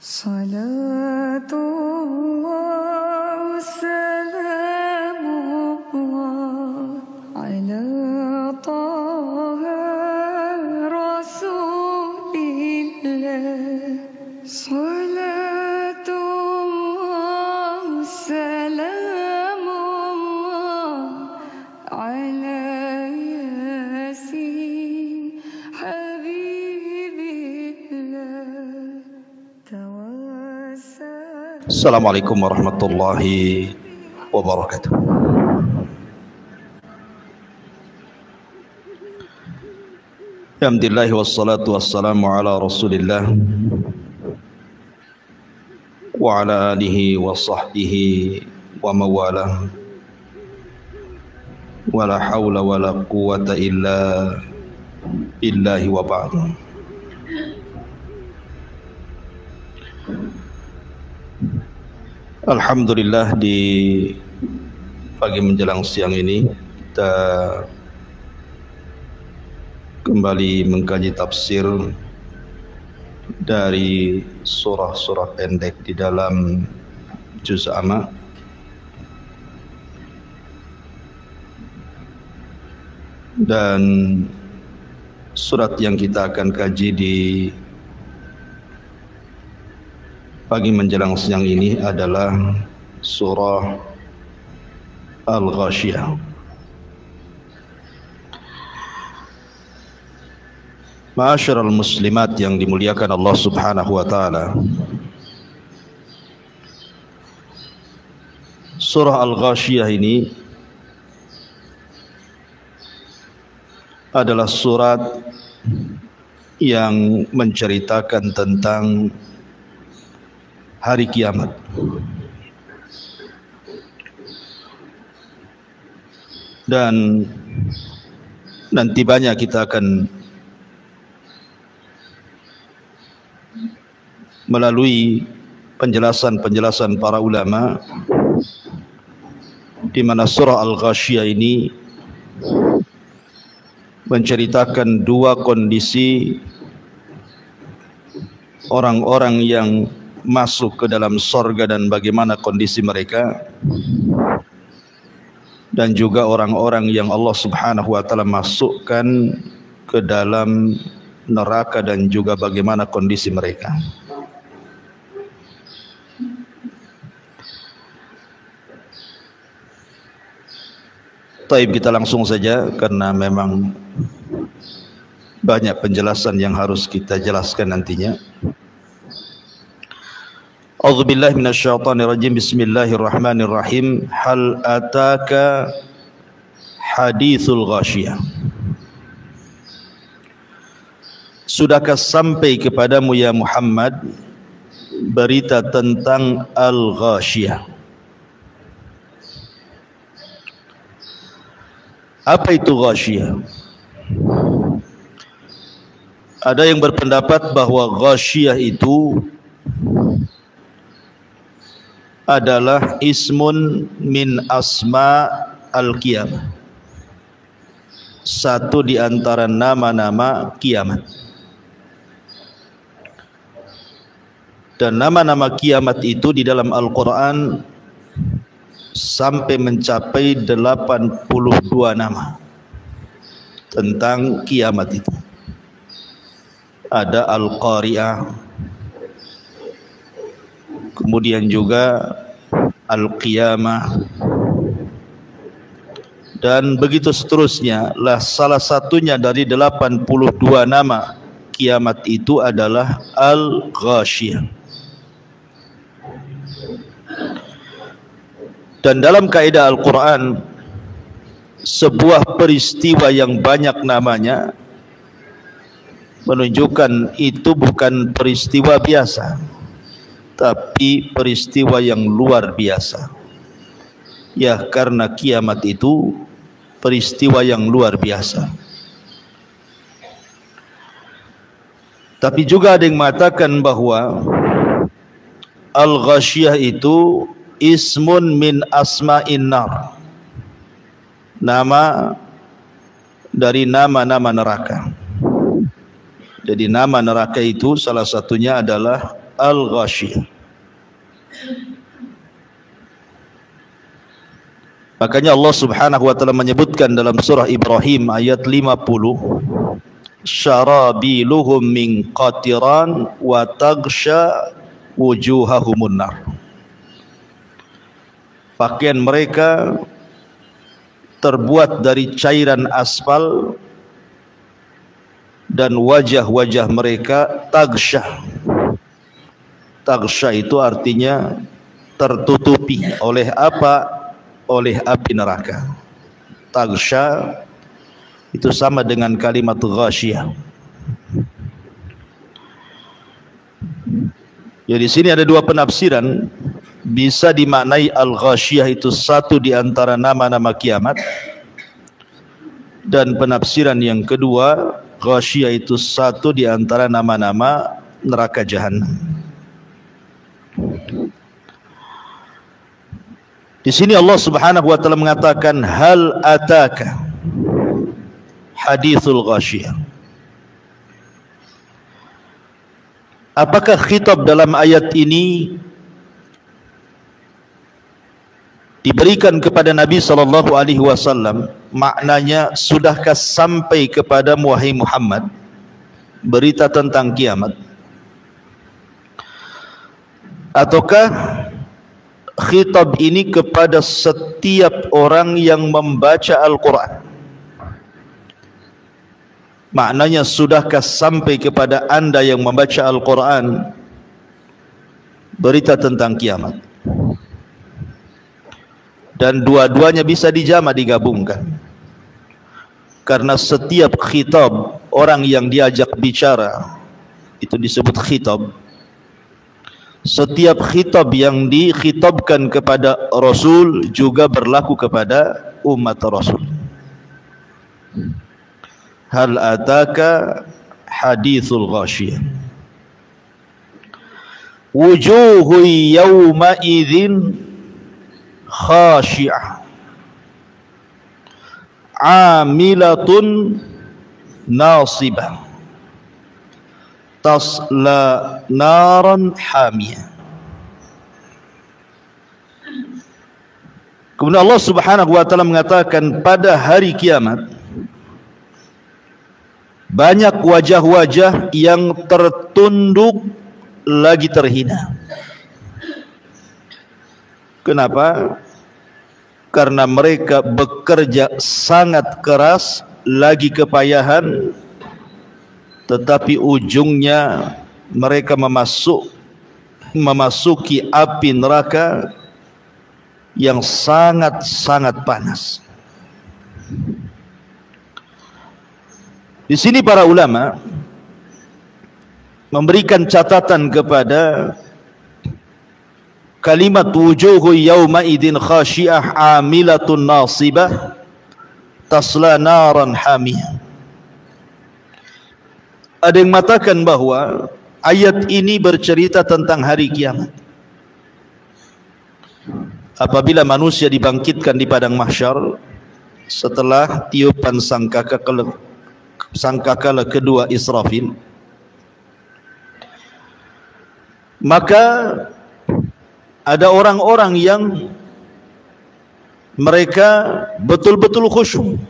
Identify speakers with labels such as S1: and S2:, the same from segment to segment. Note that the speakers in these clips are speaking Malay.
S1: Salatullah salamullah ala taha rasulillah. Salatullah salamullah ala yasin habibillah.
S2: Assalamualaikum warahmatullahi wabarakatuh. Alhamdulillah wassalatu wassalamu ala rasulillah wa ala alihi wa sahbihi wa mawalah. Wa la hawla wa la quwwata illa billahi wa ba'du. Alhamdulillah, di pagi menjelang siang ini kita kembali mengkaji tafsir dari surah-surah pendek di dalam juz amma. Dan surat yang kita akan kaji di pagi menjelang siang ini adalah surah Al-Ghashiyah. Ma'asyiral muslimat yang dimuliakan Allah Subhanahu wa taala. Surah Al-Ghashiyah ini adalah surat yang menceritakan tentang hari kiamat. Dan nanti banyak kita akan melalui penjelasan-penjelasan para ulama di mana surah Al-Ghashiyah ini menceritakan dua kondisi orang-orang yang masuk ke dalam sorga dan bagaimana kondisi mereka, dan juga orang-orang yang Allah Subhanahu wa taala masukkan ke dalam neraka dan juga bagaimana kondisi mereka. Taib, kita langsung saja karena memang banyak penjelasan yang harus kita jelaskan nantinya. A'udzubillahi minasyaitonirrajim. Bismillahirrahmanirrahim. Hal ataka hadithul ghashiyah. Sudahkah sampai kepadamu ya Muhammad berita tentang Al-Ghashiyah? Apa itu Ghashiyah? Ada yang berpendapat bahwa Ghashiyah itu adalah ismun min asma al-qiyamah, satu di antara nama-nama kiamat. Dan nama-nama kiamat itu di dalam Al-Quran sampai mencapai 82 nama tentang kiamat itu. Ada Al-Qari'ah, kemudian juga Al-Qiyamah, dan begitu seterusnya. Lah salah satunya dari 82 nama kiamat itu adalah Al-Ghashiyah. Dan dalam kaidah Al-Quran, sebuah peristiwa yang banyak namanya menunjukkan itu bukan peristiwa biasa, tapi peristiwa yang luar biasa. Ya, karena kiamat itu peristiwa yang luar biasa. Tapi juga ada yang mengatakan bahwa Al-Ghashiyah itu ismun min asma'in nar, nama dari nama-nama neraka. Jadi nama neraka itu salah satunya adalah Al-Ghashiyah. Makanya Allah Subhanahu wa taala menyebutkan dalam surah Ibrahim ayat 50, syarabiluhum min qatiran wa taghsha wujuhahumun nar. Pakaian mereka terbuat dari cairan aspal dan wajah-wajah mereka taghsha. Taghsha itu artinya tertutupi oleh apa? Oleh api neraka. Taghsha itu sama dengan kalimat ghashiyah. Ya, di sini ada dua penafsiran. Bisa dimaknai al-ghashiyah itu satu di antara nama-nama kiamat, dan penafsiran yang kedua, ghashiyah itu satu di antara nama-nama neraka jahanam. Di sini Allah Subhanahu wa taala mengatakan hal ataka hadithul ghashiyah. Apakah khitab dalam ayat ini diberikan kepada Nabi sallallahu alaihi wasallam? Maknanya, sudahkah sampai kepada wahai Muhammad berita tentang kiamat? Ataukah khitab ini kepada setiap orang yang membaca Al-Quran? Maknanya, sudahkah sampai kepada anda yang membaca Al-Quran berita tentang kiamat? Dan dua-duanya bisa dijama, digabungkan, karena setiap khitab orang yang diajak bicara itu disebut khitab. Setiap khitab yang dikhitabkan kepada Rasul juga berlaku kepada umat Rasul. Hal ataka hadithul ghashiyah. Wujuhu yawma idzin khashi'ah amilatun nasibah tasla naran hamiyah. Kemudian Allah Subhanahu wa taala mengatakan pada hari kiamat banyak wajah-wajah yang tertunduk lagi terhina. Kenapa? Karena mereka bekerja sangat keras, lagi kepayahan, tetapi ujungnya mereka memasuki api neraka yang sangat-sangat panas. Di sini para ulama memberikan catatan kepada kalimat wujuhu yawma idin khashi'ah amilatun nasibah tasla naran hamiyah. Ada yang mengatakan bahwa ayat ini bercerita tentang hari kiamat. Apabila manusia dibangkitkan di padang mahsyar setelah tiupan sangkakala kedua Israfil, maka ada orang-orang yang mereka betul-betul khusyuk,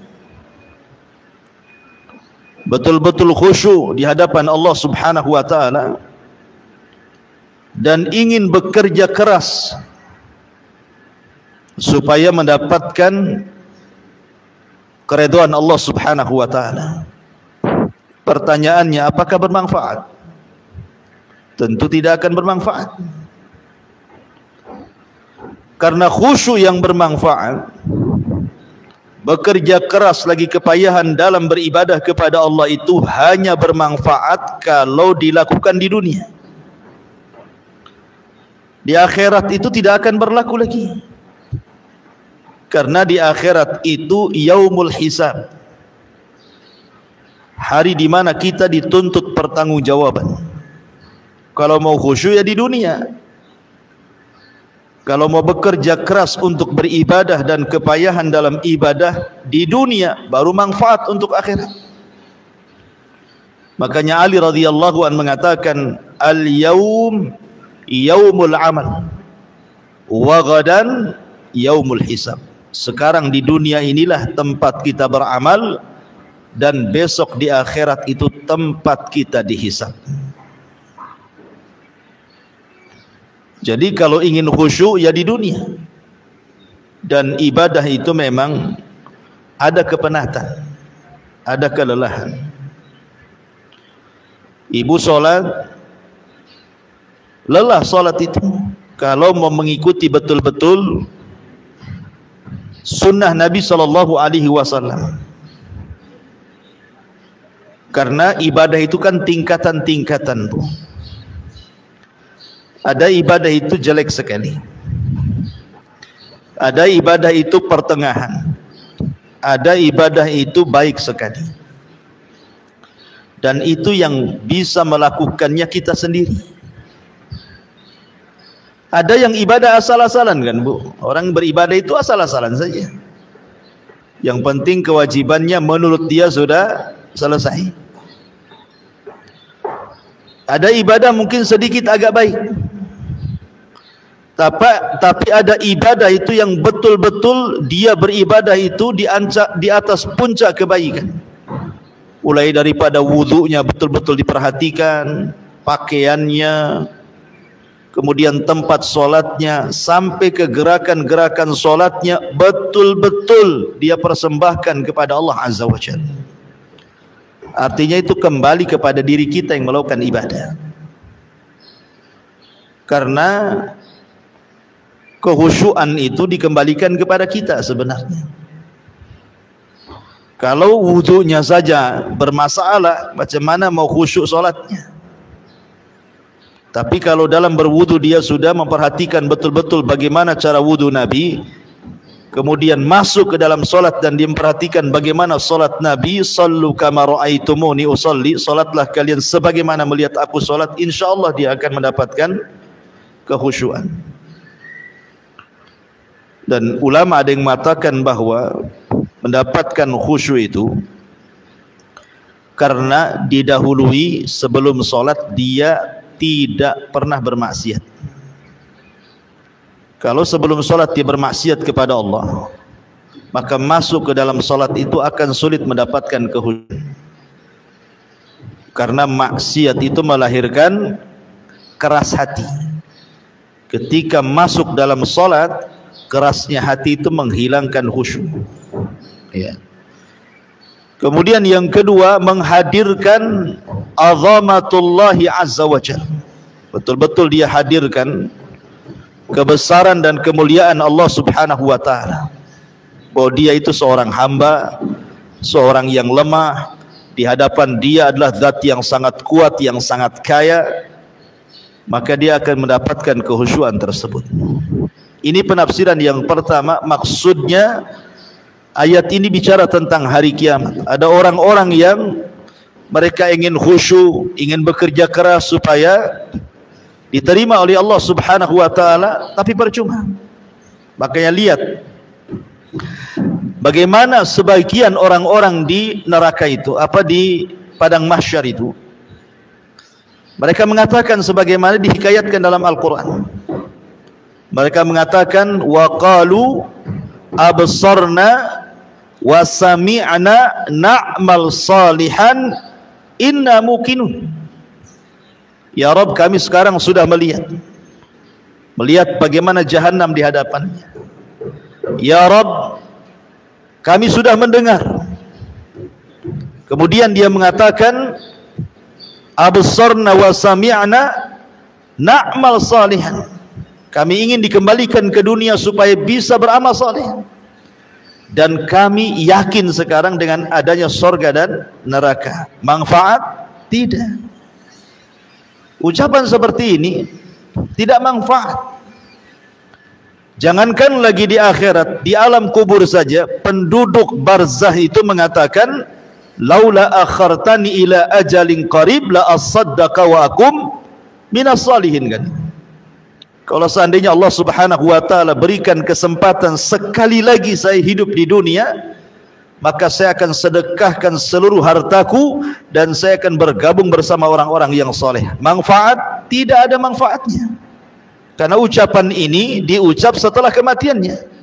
S2: betul-betul khusyuk di hadapan Allah Subhanahu wa taala dan ingin bekerja keras supaya mendapatkan keridhaan Allah Subhanahu wa taala. Pertanyaannya, apakah bermanfaat? Tentu tidak akan bermanfaat. Karena khusyuk yang bermanfaat, bekerja keras lagi kepayahan dalam beribadah kepada Allah itu hanya bermanfaat kalau dilakukan di dunia. Di akhirat itu tidak akan berlaku lagi. Karena di akhirat itu yaumul hisab, hari di mana kita dituntut pertanggungjawaban. Kalau mau khusyuk ya di dunia. Kalau mau bekerja keras untuk beribadah dan kepayahan dalam ibadah di dunia, baru manfaat untuk akhirat. Makanya Ali radhiyallahu anhu mengatakan, al-yaum yaumul amal wa ghadan yaumul hisab. Sekarang di dunia inilah tempat kita beramal, dan besok di akhirat itu tempat kita dihisab. Jadi kalau ingin khusyuk ya di dunia. Dan ibadah itu memang ada kepenatan, ada kelelahan. Ibu sholat, lelah sholat itu. Kalau mau mengikuti betul-betul sunnah Nabi SAW. Karena ibadah itu kan tingkatan-tingkatan, Bu. Ada ibadah itu jelek sekali, ada ibadah itu pertengahan, ada ibadah itu baik sekali. Dan itu yang bisa melakukannya kita sendiri. Ada yang ibadah asal-asalan kan, Bu. Orang beribadah itu asal-asalan saja. Yang penting kewajibannya menurut dia sudah selesai. Ada ibadah mungkin sedikit agak baik, tapi ada ibadah itu yang betul-betul dia beribadah itu di atas puncak kebaikan. Mulai daripada wudunya betul-betul diperhatikan, pakaiannya, kemudian tempat solatnya, sampai ke gerakan-gerakan solatnya betul-betul dia persembahkan kepada Allah Azza wa Jalla. Artinya itu kembali kepada diri kita yang melakukan ibadah. Karena kehusyuan itu dikembalikan kepada kita sebenarnya. Kalau wudunya saja bermasalah, macam mana mau khusyuk solatnya? Tapi kalau dalam berwudu dia sudah memperhatikan betul-betul bagaimana cara wudu Nabi, kemudian masuk ke dalam solat dan dia memperhatikan bagaimana solat Nabi, sallu kama ra'aitumuni usalli, solatlah kalian sebagaimana melihat aku solat, insyaallah dia akan mendapatkan kehusyuan. Dan ulama ada yang mengatakan bahwa mendapatkan khusyuk itu karena didahului sebelum solat dia tidak pernah bermaksiat. Kalau sebelum solat dia bermaksiat kepada Allah, maka masuk ke dalam solat itu akan sulit mendapatkan kehusyuan. Karena maksiat itu melahirkan keras hati. Ketika masuk dalam solat, kerasnya hati itu menghilangkan khusyuk. Ya. Kemudian yang kedua, menghadirkan azamatullahi azza wa jalla. Betul-betul dia hadirkan kebesaran dan kemuliaan Allah subhanahu wa ta'ala, bahwa dia itu seorang hamba, seorang yang lemah. Di hadapan dia adalah zat yang sangat kuat, yang sangat kaya, maka dia akan mendapatkan kehusyuan tersebut. Ini penafsiran yang pertama. Maksudnya ayat ini bicara tentang hari kiamat. Ada orang-orang yang mereka ingin khusyuk, ingin bekerja keras supaya diterima oleh Allah subhanahu wa ta'ala, tapi percuma. Makanya lihat bagaimana sebagian orang-orang di neraka itu, di padang mahsyar itu, mereka mengatakan sebagaimana dihikayatkan dalam Al-Quran. Mereka mengatakan wa qalu absarna wa sami'na na'mal salihan inna muqinun. Ya Rabb, kami sekarang sudah melihat bagaimana jahanam di hadapannya. Ya Rabb, kami sudah mendengar. Kemudian dia mengatakan absarna wa sami'na na'mal salihan. Kami ingin dikembalikan ke dunia supaya bisa beramal saleh. Dan kami yakin sekarang dengan adanya surga dan neraka. Manfaat? Tidak. Ucapan seperti ini tidak manfaat. Jangankan lagi di akhirat, di alam kubur saja penduduk barzah itu mengatakan, laula akhartani ila ajalin qarib la asaddaqa wa akum minas salihin. Kan? Kalau seandainya Allah subhanahu wa ta'ala berikan kesempatan sekali lagi saya hidup di dunia, maka saya akan sedekahkan seluruh hartaku dan saya akan bergabung bersama orang-orang yang soleh. Manfaat? Tidak ada manfaatnya, karena ucapan ini diucap setelah kematiannya.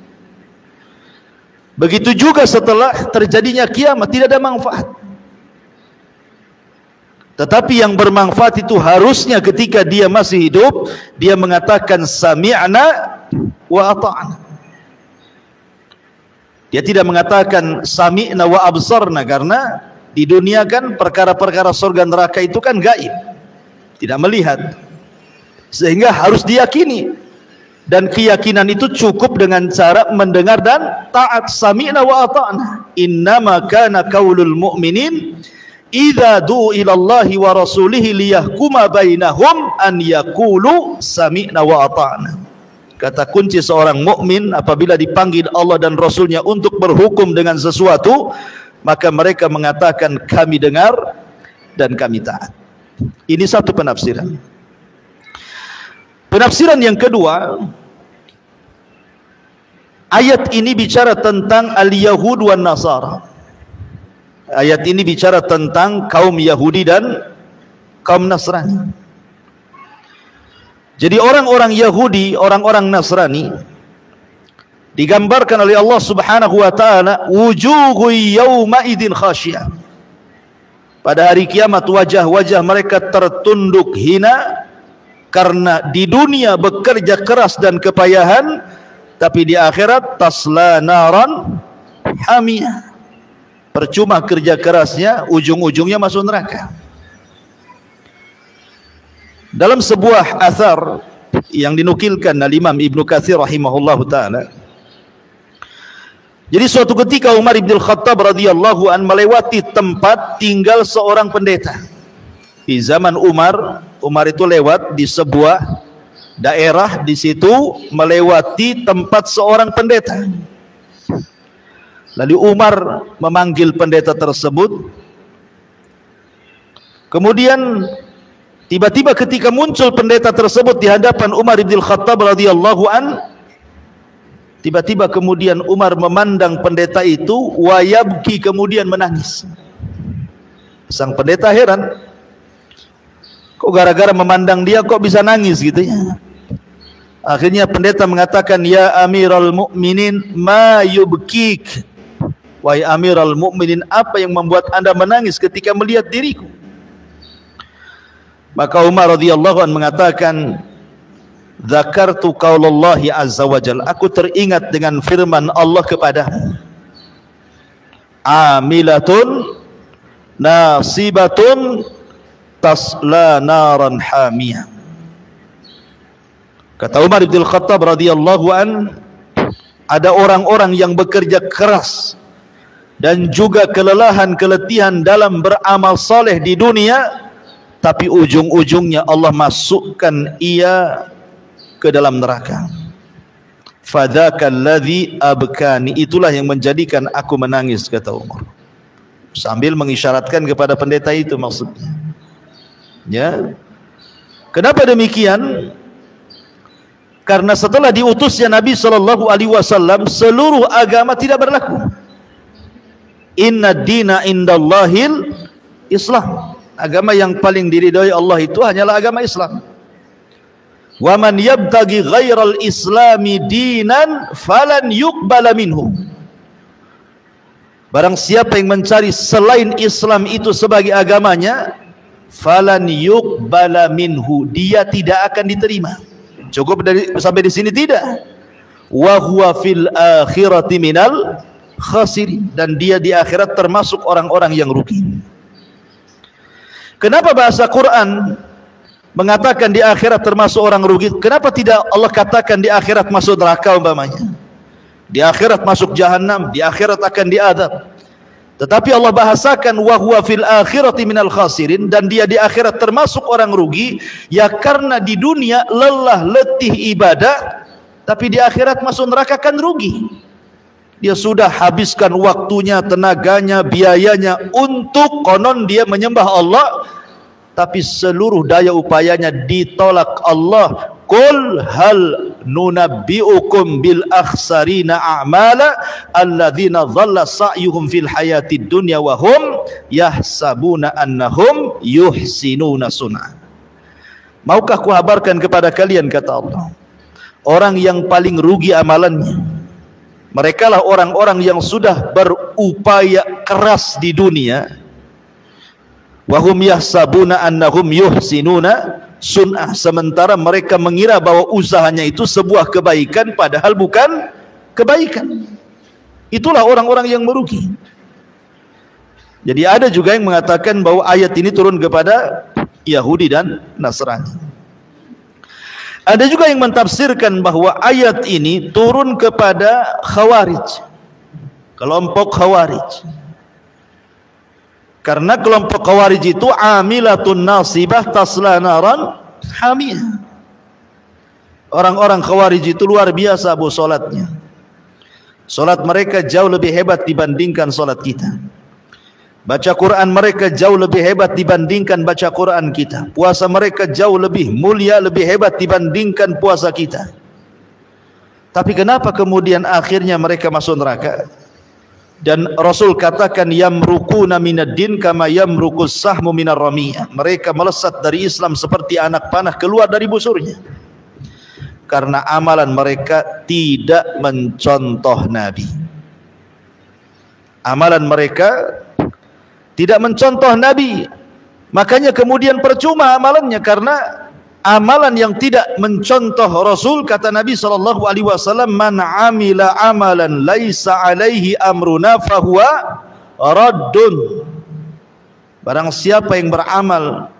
S2: Begitu juga setelah terjadinya kiamat, tidak ada manfaat. Tetapi yang bermanfaat itu harusnya ketika dia masih hidup, dia mengatakan sami'na wa ata'na. Dia tidak mengatakan sami'na wa absarna, karena di dunia kan perkara-perkara surga neraka itu kan gaib, tidak melihat, sehingga harus diyakini. Dan keyakinan itu cukup dengan cara mendengar dan taat. Sami'na wa ata'na. Innama kana qaulul mu'minin idza du'u ila Allahi wa rasulihi liyahkuma bainahum an yaqulu sami'na wa ata'na. Kata kunci seorang mukmin apabila dipanggil Allah dan Rasulnya untuk berhukum dengan sesuatu, maka mereka mengatakan kami dengar dan kami taat. Ini satu penafsiran. Penafsiran yang kedua, ayat ini bicara tentang al-Yahud wan Nasara. Ayat ini bicara tentang kaum Yahudi dan kaum Nasrani. Jadi orang-orang Yahudi, orang-orang Nasrani digambarkan oleh Allah Subhanahu wa taala, wujuhu yauma idzin khasyiyah. Pada hari kiamat wajah-wajah mereka tertunduk hina, karena di dunia bekerja keras dan kepayahan, tapi di akhirat tasla naran hamiyah. Percuma kerja kerasnya, ujung-ujungnya masuk neraka. Dalam sebuah athar yang dinukilkan oleh Imam Ibnu Katsir rahimahullahu taala, jadi suatu ketika Umar bin Khattab radhiyallahu an melewati tempat tinggal seorang pendeta. Di zaman Umar itu lewat di sebuah daerah, di situ melewati tempat seorang pendeta. Lalu Umar memanggil pendeta tersebut. Kemudian tiba-tiba ketika muncul pendeta tersebut di hadapan Umar bin Khattab radhiyallahu an, tiba-tiba kemudian Umar memandang pendeta itu, wa yabki, kemudian menangis. Sang pendeta heran, kok gara-gara memandang dia kok bisa nangis gitu ya. Akhirnya pendeta mengatakan, ya Amiral Mukminin, ma yubkik. Wahai Amiral Mukminin, apa yang membuat anda menangis ketika melihat diriku? Maka Umar radhiyallahu anhu mengatakan, dzakartu qaulallahi azza wajalla, aku teringat dengan firman Allah kepadamu, amilatun nasibatun tasla naran hamiyah. Kata Umar bin Khattab radhiyallahu an, ada orang-orang yang bekerja keras dan juga keletihan dalam beramal soleh di dunia, tapi ujung-ujungnya Allah masukkan ia ke dalam neraka. Fadzakal ladzi abkani, itulah yang menjadikan aku menangis, kata Umar, sambil mengisyaratkan kepada pendeta itu maksudnya. Ya. Kenapa demikian? Karena setelah diutusnya Nabi sallallahu alaihi wasallam, seluruh agama tidak berlaku. Inna dina indallahil Islam. Agama yang paling diridhai Allah itu hanyalah agama Islam. Wa man yabtaghi ghairal islami dinan falan yuqbala minhu. Barang siapa yang mencari selain Islam itu sebagai agamanya, falan yuqbala minhu, dia tidak akan diterima. Cukup sampai di sini tidak? Wa huwa fil akhirati minal khasirin, dan dia di akhirat termasuk orang-orang yang rugi. Kenapa bahasa Quran mengatakan di akhirat termasuk orang rugi? Kenapa tidak Allah katakan di akhirat masuk neraka umpamanya? Di akhirat masuk jahanam, di akhirat akan diadab. Tetapi Allah bahasakan wa huwa fil akhirati minal khasirin, dan dia di akhirat termasuk orang rugi, ya karena di dunia lelah letih ibadah, tapi di akhirat masuk neraka kan rugi. Dia sudah habiskan waktunya, tenaganya, biayanya untuk konon dia menyembah Allah, tapi seluruh daya upayanya ditolak Allah. Qul hal nunabbi'ukum bil akhsarina a'mala alladzina dhalla sa'yuhum fil hayatid dunya wa hum yahsabuna annahum yuhsinuna sun'a. Maukah kuhabarkan kepada kalian, kata Allah, orang yang paling rugi amalannya, mereka lah orang-orang yang sudah berupaya keras di dunia, wahum yahsabuna annahum yuhsinuna sun'ah, sementara mereka mengira bahwa usahanya itu sebuah kebaikan, padahal bukan kebaikan. Itulah orang-orang yang merugi. Jadi ada juga yang mengatakan bahwa ayat ini turun kepada Yahudi dan Nasrani. Ada juga yang mentafsirkan bahwa ayat ini turun kepada Khawarij, kelompok Khawarij. Karena kelompok Khawarij itu amilatun nasibah tasla naran hamiyah. Orang-orang Khawarij itu luar biasa bu solatnya. Solat mereka jauh lebih hebat dibandingkan solat kita. Baca Quran mereka jauh lebih hebat dibandingkan baca Quran kita. Puasa mereka jauh lebih mulia, lebih hebat dibandingkan puasa kita. Tapi kenapa kemudian akhirnya mereka masuk neraka? Dan Rasul katakan yamrukuna minad-din kama yamrukus sahmu minar ramiyah. Mereka melesat dari Islam seperti anak panah keluar dari busurnya. Karena amalan mereka tidak mencontoh Nabi. Amalan mereka tidak mencontoh Nabi. Makanya kemudian percuma amalannya, karena amalan yang tidak mencontoh Rasul, kata Nabi SAW, man amila amalan laisa alaihi amruna fahuwa raddun. Barang siapa yang beramal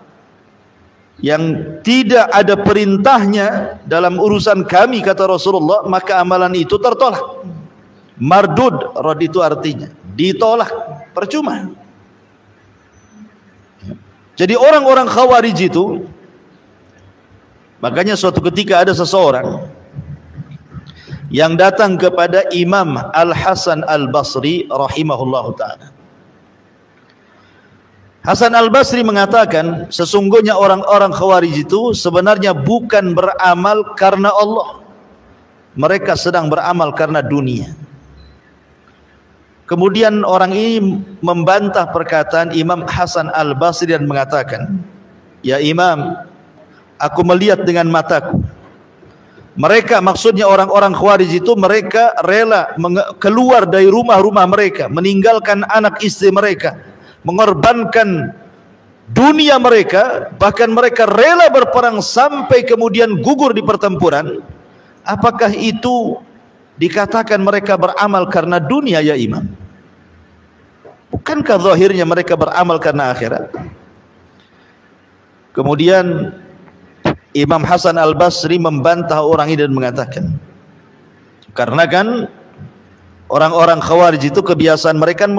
S2: yang tidak ada perintahnya dalam urusan kami, kata Rasulullah, maka amalan itu tertolak. Mardud, rad itu artinya ditolak, percuma. Jadi orang-orang Khawarij itu, makanya suatu ketika ada seseorang yang datang kepada Imam Al-Hasan Al-Basri rahimahullahu ta'ala. Hasan Al-Basri mengatakan, sesungguhnya orang-orang Khawarij itu sebenarnya bukan beramal karena Allah. Mereka sedang beramal karena dunia. Kemudian orang ini membantah perkataan Imam Hasan Al-Basri dan mengatakan, ya Imam, aku melihat dengan mataku. Mereka, maksudnya orang-orang Khawarij itu, mereka rela keluar dari rumah-rumah mereka, meninggalkan anak istri mereka, mengorbankan dunia mereka, bahkan mereka rela berperang sampai kemudian gugur di pertempuran. Apakah itu dikatakan mereka beramal karena dunia, ya Imam? Bukankah zahirnya mereka beramal karena akhirat? Kemudian Imam Hasan Al-Basri membantah orang ini dan mengatakan, karena kan orang-orang Khawarij itu kebiasaan mereka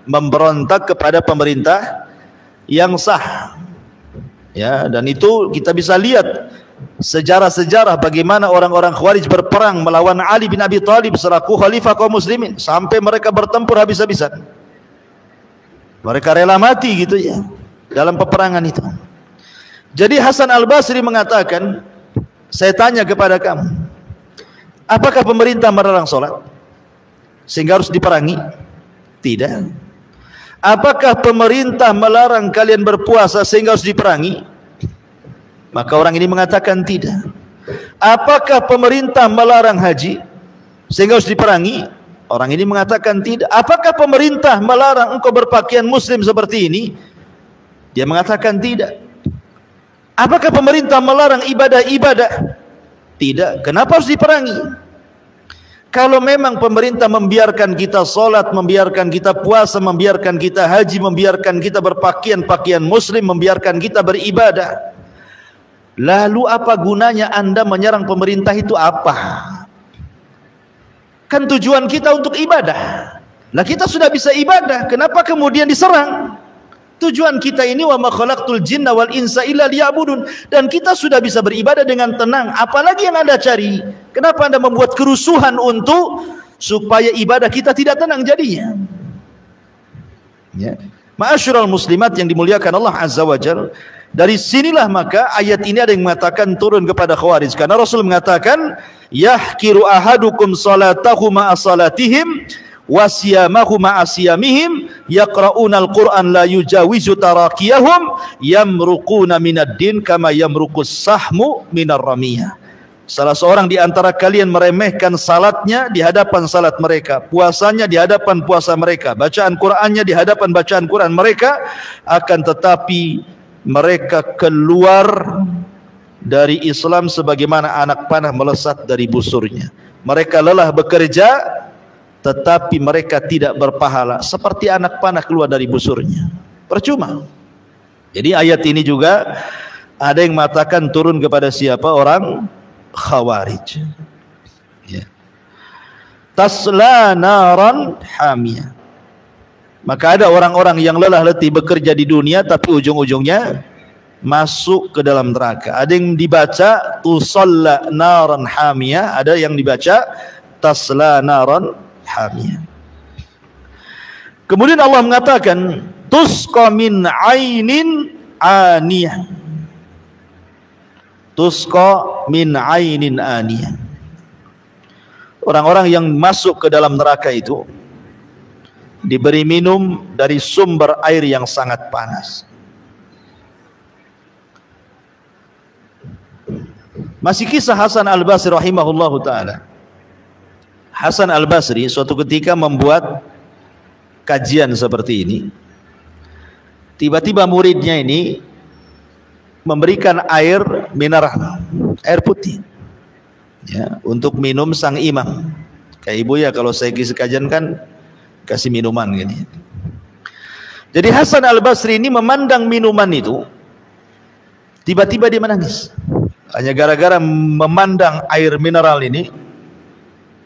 S2: memberontak kepada pemerintah yang sah. Ya, dan itu kita bisa lihat sejarah-sejarah bagaimana orang-orang Khawarij berperang melawan Ali bin Abi Thalib selaku khalifah kaum muslimin sampai mereka bertempur habis-habisan. Mereka rela mati gitu ya dalam peperangan itu. Jadi Hasan Al-Basri mengatakan, saya tanya kepada kamu, apakah pemerintah melarang sholat sehingga harus diperangi? Tidak. Apakah pemerintah melarang kalian berpuasa sehingga harus diperangi? Maka orang ini mengatakan tidak. Apakah pemerintah melarang haji sehingga harus diperangi? Orang ini mengatakan tidak. Apakah pemerintah melarang engkau berpakaian muslim seperti ini? Dia mengatakan tidak. Apakah pemerintah melarang ibadah-ibadah? Tidak. Kenapa harus diperangi? Kalau memang pemerintah membiarkan kita sholat, membiarkan kita puasa, membiarkan kita haji, membiarkan kita berpakaian muslim, membiarkan kita beribadah, lalu apa gunanya Anda menyerang pemerintah itu apa? Kan tujuan kita untuk ibadah. Lah kita sudah bisa ibadah, kenapa kemudian diserang? Tujuan kita ini wa ma khalaqtul jinna wal insa illa liya'budun, dan kita sudah bisa beribadah dengan tenang. Apalagi yang Anda cari? Kenapa Anda membuat kerusuhan untuk supaya ibadah kita tidak tenang jadinya? Ya. Ma'asyiral muslimat yang dimuliakan Allah Azza wa Jalla, Dari sinilah maka ayat ini ada yang mengatakan turun kepada Khawarij, karena Rasul mengatakan yahkiru ahadukum salatahu ma'a salatihim wa siyamahu ma'a siyamihim yaqra'una al-Qur'an la yujawizu taraqiyahum yamruquna minad din kama yamruqus sahmu minar ramiyah. Salah seorang di antara kalian meremehkan salatnya di hadapan salat mereka, puasanya di hadapan puasa mereka, bacaan Qur'annya di hadapan bacaan Qur'an mereka, akan tetapi mereka keluar dari Islam sebagaimana anak panah melesat dari busurnya. Mereka lelah bekerja tetapi mereka tidak berpahala, seperti anak panah keluar dari busurnya. Percuma. Jadi ayat ini juga ada yang mengatakan turun kepada siapa? Orang Khawarij. Ya. Tasla naran hamiyah. Maka ada orang-orang yang lelah letih bekerja di dunia tapi ujung-ujungnya masuk ke dalam neraka. Ada yang dibaca tusalla naran hamiyah, ada yang dibaca tasla naran hamiyah. Kemudian Allah mengatakan tusqa min ainin aniyah. Tusqa min ainin aniyah. Orang-orang yang masuk ke dalam neraka itu diberi minum dari sumber air yang sangat panas. Masih kisah Hasan Al-Basri rahimahullahu ta'ala. Hasan Al-Basri suatu ketika membuat kajian seperti ini. Tiba-tiba muridnya ini memberikan air mineral, air putih, ya, untuk minum sang imam. Kayak ibu ya, kalau saya kisah kajian kan kasih minuman gini. Jadi Hasan Al-Basri ini memandang minuman itu, tiba-tiba dia menangis. Hanya gara-gara memandang air mineral ini,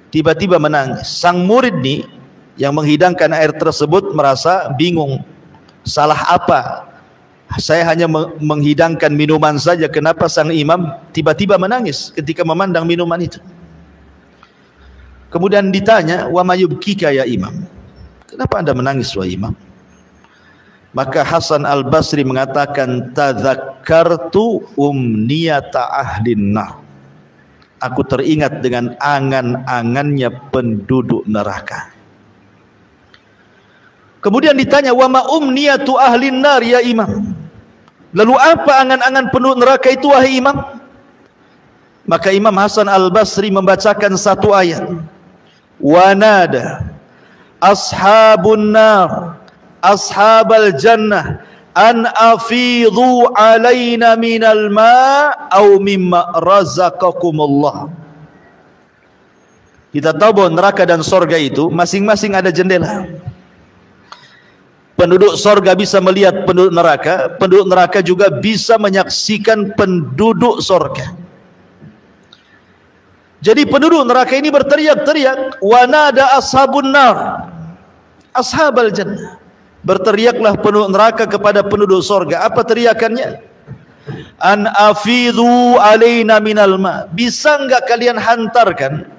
S2: tiba-tiba menangis. Sang murid nih yang menghidangkan air tersebut merasa bingung. Salah apa? Saya hanya menghidangkan minuman saja, kenapa sang imam tiba-tiba menangis ketika memandang minuman itu? Kemudian ditanya, wa mayubkika ya imam? Kenapa anda menangis wahai imam? Maka Hasan Al-Basri mengatakan, tadzakkartu umniyata ahlin nar. Aku teringat dengan angan-angannya penduduk neraka. Kemudian ditanya, wa ma umniyatu ahlin nar ya imam? Lalu apa angan-angan penduduk neraka itu wahai imam? Maka Imam Hasan Al-Basri membacakan satu ayat. Wa nada ashabun nar ashabal jannah an afidhu alaina minal ma' au mimma razaqakumullah. Kita tahu bahwa neraka dan sorga itu masing-masing ada jendela. Penduduk sorga bisa melihat penduduk neraka juga bisa menyaksikan penduduk sorga. Jadi penduduk neraka ini berteriak-teriak, wa nada ashabun nar ashabal jannah. Berteriaklah penduduk neraka kepada penduduk sorga. Apa teriakannya? An afidhu alaina minal ma. Bisa enggak kalian hantarkan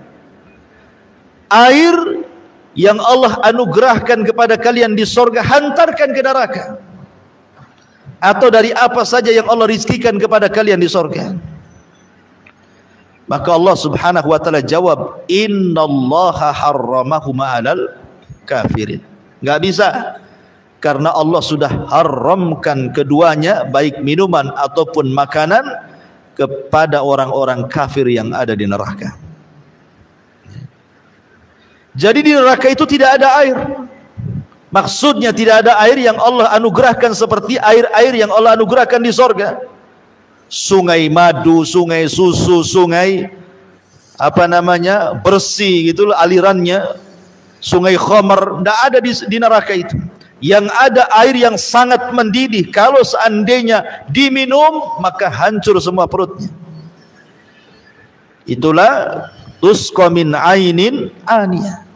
S2: air yang Allah anugerahkan kepada kalian di sorga, hantarkan ke neraka? Atau dari apa saja yang Allah rizkikan kepada kalian di sorga? Maka Allah subhanahu wa ta'ala jawab, innallaha harramahuma alal kafirin. Enggak bisa, karena Allah sudah haramkan keduanya, baik minuman ataupun makanan, kepada orang-orang kafir yang ada di neraka. Jadi di neraka itu tidak ada air. Maksudnya tidak ada air yang Allah anugerahkan seperti air-air yang Allah anugerahkan di sorga. Sungai madu, sungai susu, sungai bersih gitu alirannya, sungai khamar, tidak ada di neraka itu. Yang ada air yang sangat mendidih, kalau seandainya diminum maka hancur semua perutnya. Itulah tusqa min ainin aniyah,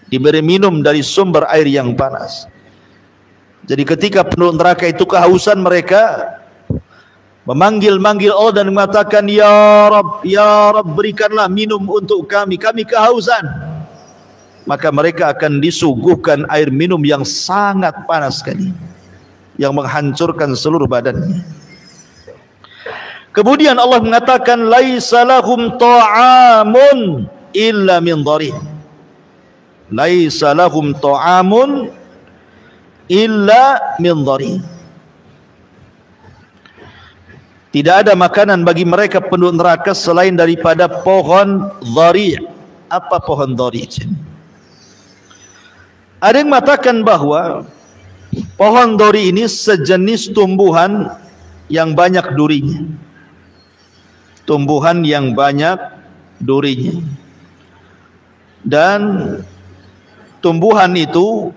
S2: diberi minum dari sumber air yang panas. Jadi ketika penduduk neraka itu kehausan, mereka memanggil-manggil Allah dan mengatakan, ya Rabb, berikanlah minum untuk kami kehausan. Maka mereka akan disuguhkan air minum yang sangat panas sekali, yang menghancurkan seluruh badannya. Kemudian Allah mengatakan laisa lahum ta'amun illa min dharih. Laisa lahum ta'amun illa min dharih. Tidak ada makanan bagi mereka penduduk neraka selain daripada pohon dhari'. Apa pohon dhari'? Ada yang mengatakan bahwa pohon dhari' ini sejenis tumbuhan yang banyak durinya. Tumbuhan yang banyak durinya. Dan tumbuhan itu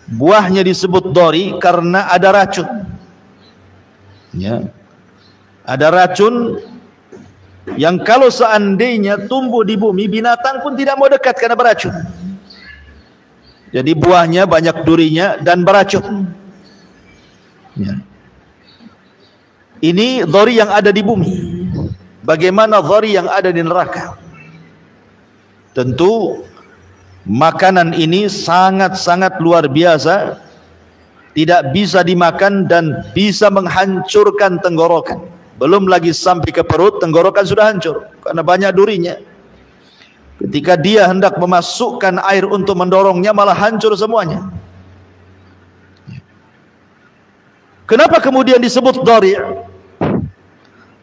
S2: buahnya disebut dhari' karena ada racun. Ya. Ada racun yang kalau seandainya tumbuh di bumi, binatang pun tidak mau dekat karena beracun. Jadi buahnya banyak durinya dan beracun. Ya. Ini dhari yang ada di bumi. Bagaimana dhari yang ada di neraka? Tentu makanan ini sangat-sangat luar biasa, tidak bisa dimakan dan bisa menghancurkan tenggorokan. Belum lagi sampai ke perut, tenggorokan sudah hancur karena banyak durinya. Ketika dia hendak memasukkan air untuk mendorongnya, malah hancur semuanya. Kenapa kemudian disebut dhari'?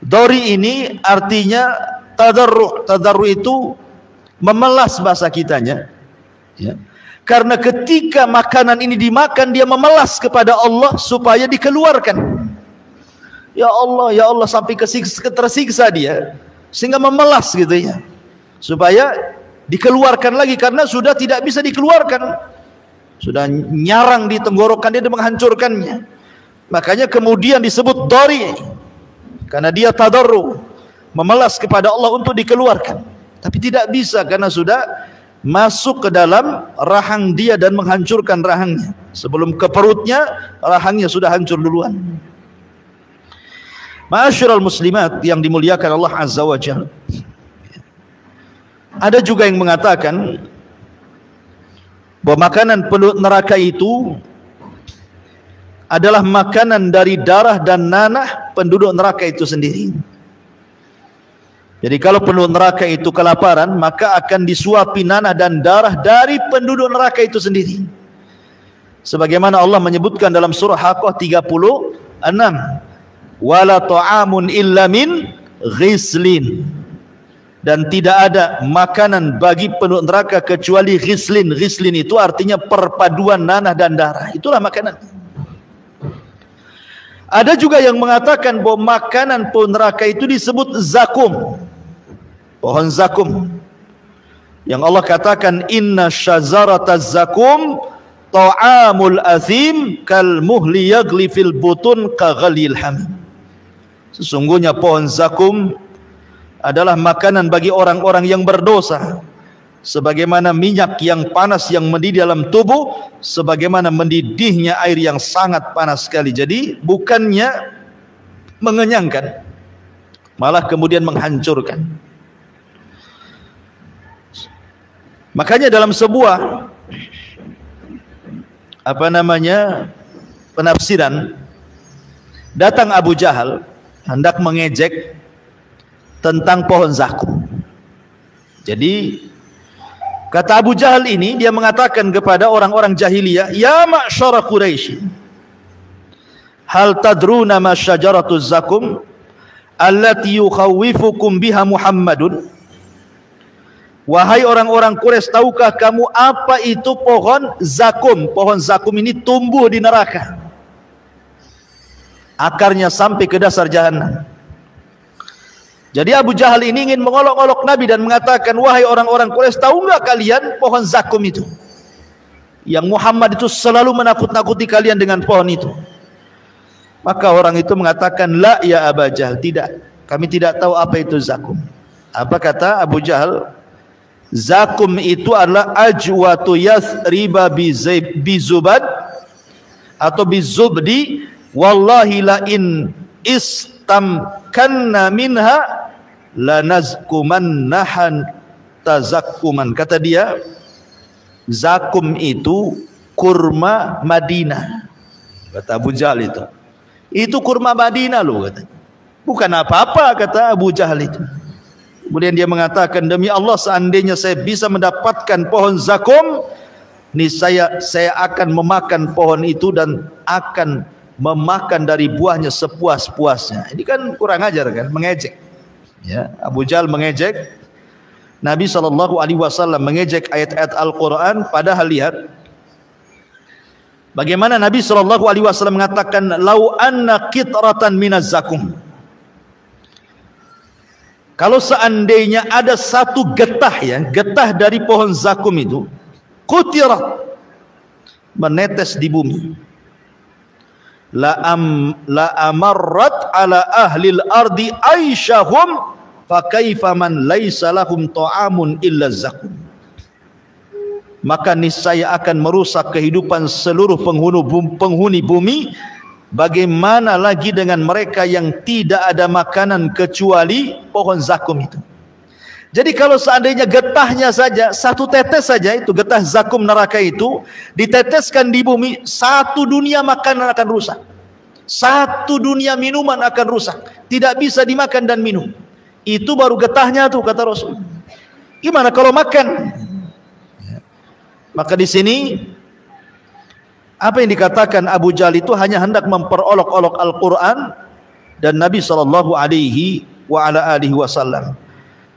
S2: Dhari' ini artinya tadarru'. Tadarru' itu memelas bahasa kitanya. Ya. Karena ketika makanan ini dimakan, dia memelas kepada Allah supaya dikeluarkan. Ya Allah sampai tersiksa dia, sehingga memelas gitu ya, supaya dikeluarkan lagi karena sudah tidak bisa dikeluarkan, sudah nyarang di tenggorokan dia dan menghancurkannya. Makanya kemudian disebut dhari', karena dia tadarru, memelas kepada Allah untuk dikeluarkan, tapi tidak bisa karena sudah masuk ke dalam rahang dia dan menghancurkan rahangnya. Sebelum ke perutnya, rahangnya sudah hancur duluan. Ma'asyiral muslimat yang dimuliakan Allah Azza wa Jalla. Ada juga yang mengatakan bahwa makanan penduduk neraka itu adalah makanan dari darah dan nanah penduduk neraka itu sendiri. Jadi kalau penduduk neraka itu kelaparan, maka akan disuapi nanah dan darah dari penduduk neraka itu sendiri. Sebagaimana Allah menyebutkan dalam surah Haqqah 36, wala ta'amun illa min ghislin, dan tidak ada makanan bagi penduduk neraka kecuali ghislin. Ghislin itu artinya perpaduan nanah dan darah, itulah makanan. Ada juga yang mengatakan bahwa makanan penduduk neraka itu disebut zakum, pohon zakum, yang Allah katakan inna syajarataz zakum ta'amul azim kal muhli yagli fil butun ka ghalil hamim. Sesungguhnya pohon zakum adalah makanan bagi orang-orang yang berdosa, sebagaimana minyak yang panas yang mendidih dalam tubuh, sebagaimana mendidihnya air yang sangat panas sekali. Jadi bukannya mengenyangkan, malah kemudian menghancurkan. Makanya dalam sebuah penafsiran, datang Abu Jahal hendak mengejek tentang pohon zakum. Jadi kata Abu Jahal ini, dia mengatakan kepada orang-orang jahiliyah, ya ma'syara Quraisy, hal tadruna ma syajaratuz zakum allati yukhawifukum biha Muhammadun. Wahai orang-orang Quraisy, tahukah kamu apa itu pohon zakum? Pohon zakum ini tumbuh di neraka, akarnya sampai ke dasar jahanam. Jadi Abu Jahal ini ingin mengolok-olok Nabi dan mengatakan, wahai orang-orang Quraisy, tahu nggak kalian pohon zakum itu? Yang Muhammad itu selalu menakut-nakuti kalian dengan pohon itu. Maka orang itu mengatakan, la ya Abu Jahal, tidak, kami tidak tahu apa itu zakum. Apa kata Abu Jahal? Zakum itu adalah ajwatu yathriba bizubad atau bizubdi, wallahi la in istamkanna minha lanazkumannahan tazakkuman. Kata dia, zakum itu kurma Madinah. Kata Abu Jahal itu kurma Madinah loh, kata. Bukan apa-apa, kata Abu Jahal itu. Kemudian dia mengatakan, demi Allah, seandainya saya bisa mendapatkan pohon zakum, niscaya saya akan memakan pohon itu dan akan memakan dari buahnya sepuas-puasnya. Ini kan kurang ajar kan, mengejek. Ya, Abu Jahal mengejek Nabi SAW, mengejek ayat-ayat Al-Quran. Padahal lihat bagaimana Nabi SAW mengatakan, lau anna qitratan minaz zakum, kalau seandainya ada satu getah, ya, getah dari pohon zakum itu, qutirat, menetes di bumi, la amarrat ala ahlil ardi aisyahum fa kaifa man laisa lahum ta'amun illa zakum, maka niscaya akan merusak kehidupan seluruh penghuni bumi. Bagaimana lagi dengan mereka yang tidak ada makanan kecuali pohon zakum itu. Jadi kalau seandainya getahnya saja, satu tetes saja, itu getah zakum neraka itu diteteskan di bumi, satu dunia makanan akan rusak, satu dunia minuman akan rusak, tidak bisa dimakan dan minum. Itu baru getahnya tuh, kata Rasul. Gimana kalau makan? Maka di sini apa yang dikatakan Abu Jahal itu hanya hendak memperolok-olok Al-Quran dan Nabi SAW.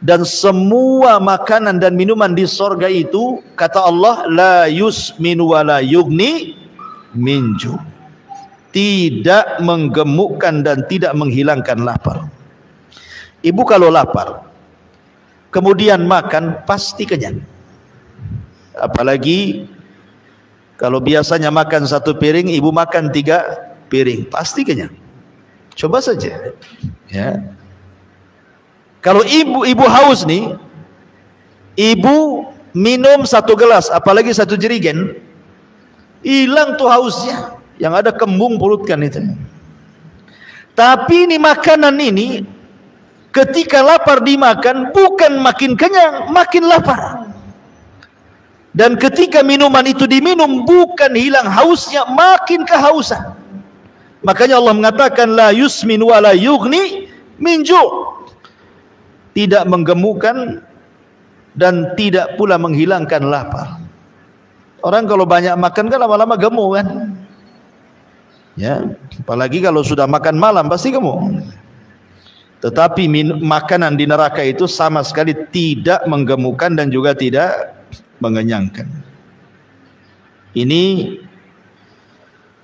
S2: Dan semua makanan dan minuman di sorga itu, kata Allah, la yusminu wa la yugni minju, tidak menggemukkan dan tidak menghilangkan lapar. Ibu kalau lapar kemudian makan, pasti kenyang. Apalagi kalau biasanya makan satu piring, ibu makan 3 piring, pasti kenyang. Coba saja, ya. Kalau ibu haus nih, ibu minum 1 gelas, apalagi 1 jerigen, hilang tuh hausnya, yang ada kembung perutkan itu. Tapi ini makanan ini, ketika lapar dimakan, bukan makin kenyang, makin lapar. Dan ketika minuman itu diminum, bukan hilang hausnya, makin kehausan. Makanya Allah mengatakan, la yusmin wa la yughni minju, tidak menggemukkan dan tidak pula menghilangkan lapar. Orang kalau banyak makan kan lama-lama gemuk kan, ya. Apalagi kalau sudah makan malam pasti gemuk. Tetapi makanan di neraka itu sama sekali tidak menggemukkan dan juga tidak mengenyangkan. Ini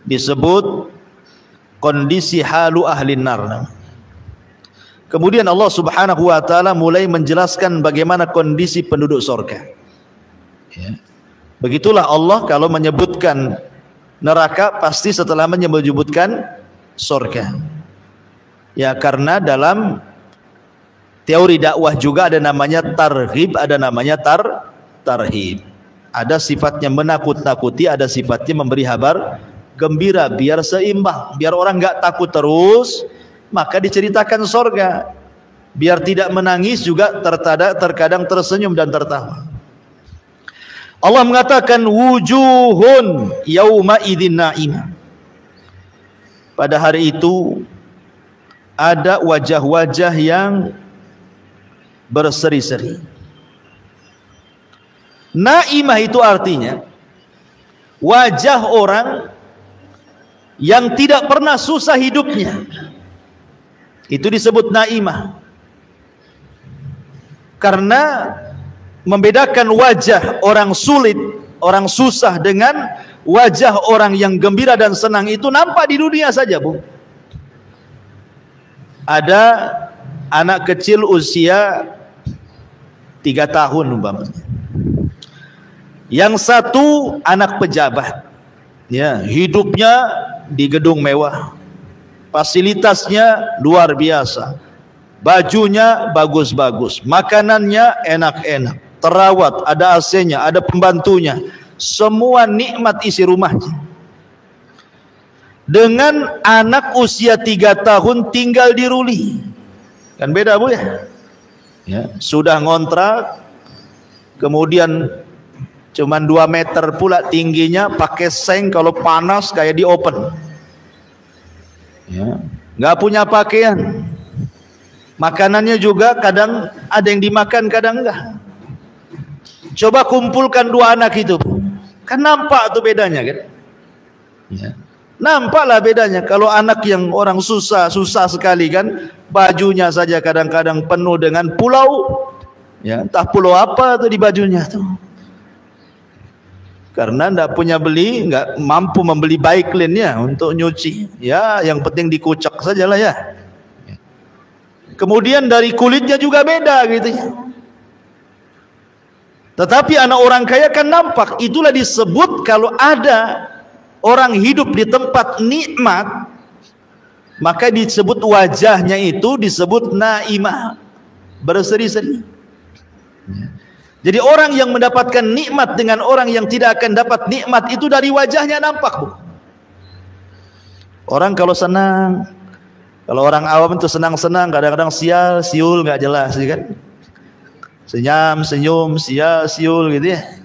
S2: disebut kondisi halu ahli nar. Kemudian Allah Subhanahu wa taala mulai menjelaskan bagaimana kondisi penduduk surga. Ya. Begitulah Allah kalau menyebutkan neraka, pasti setelah menyebutkan surga. Ya, karena dalam teori dakwah juga ada namanya targhib, ada namanya tarhib. Ada sifatnya menakut-nakuti, ada sifatnya memberi kabar gembira, biar seimbang, biar orang nggak takut terus. Maka diceritakan sorga, biar tidak menangis juga terkadang tersenyum dan tertawa. Allah mengatakan wujuhun yauma idzin na'imah. Pada hari itu ada wajah-wajah yang berseri-seri. Naimah itu artinya wajah orang yang tidak pernah susah hidupnya. Itu disebut naimah. Karena membedakan wajah orang sulit, orang susah dengan wajah orang yang gembira dan senang itu nampak di dunia saja, Bu. Ada anak kecil usia 3 tahun umpamanya. Yang satu anak pejabat, ya, hidupnya di gedung mewah, fasilitasnya luar biasa, bajunya bagus-bagus, makanannya enak-enak, terawat, ada AC-nya, ada pembantunya, semua nikmat isi rumahnya. Dengan anak usia 3 tahun tinggal di Ruli, kan beda, Bu, ya? Ya, sudah ngontrak, kemudian cuman 2 meter pula tingginya, pakai seng, kalau panas kayak di open. Ya, nggak punya pakaian, Makanannya juga kadang ada yang dimakan, kadang enggak. Coba kumpulkan dua anak itu, kan nampak tuh bedanya kan? Ya. Nampaklah bedanya. Kalau anak yang orang susah sekali kan, bajunya saja kadang-kadang penuh dengan pulau, ya, entah pulau apa tuh di bajunya tuh. Karena nggak mampu membeli baiklin-nya untuk nyuci. Ya, yang penting dikucek sajalah ya. Kemudian dari kulitnya juga beda gitu ya. Tetapi anak orang kaya kan nampak. Itulah disebut kalau ada orang hidup di tempat nikmat, maka disebut wajahnya itu disebut naimah, berseri-seri. Jadi orang yang mendapatkan nikmat dengan orang yang tidak akan dapat nikmat itu dari wajahnya nampak, Bu. Orang kalau senang, kalau orang awam itu senang-senang, kadang-kadang siul nggak jelas, kan? Senyum, senyum, siul gitu ya.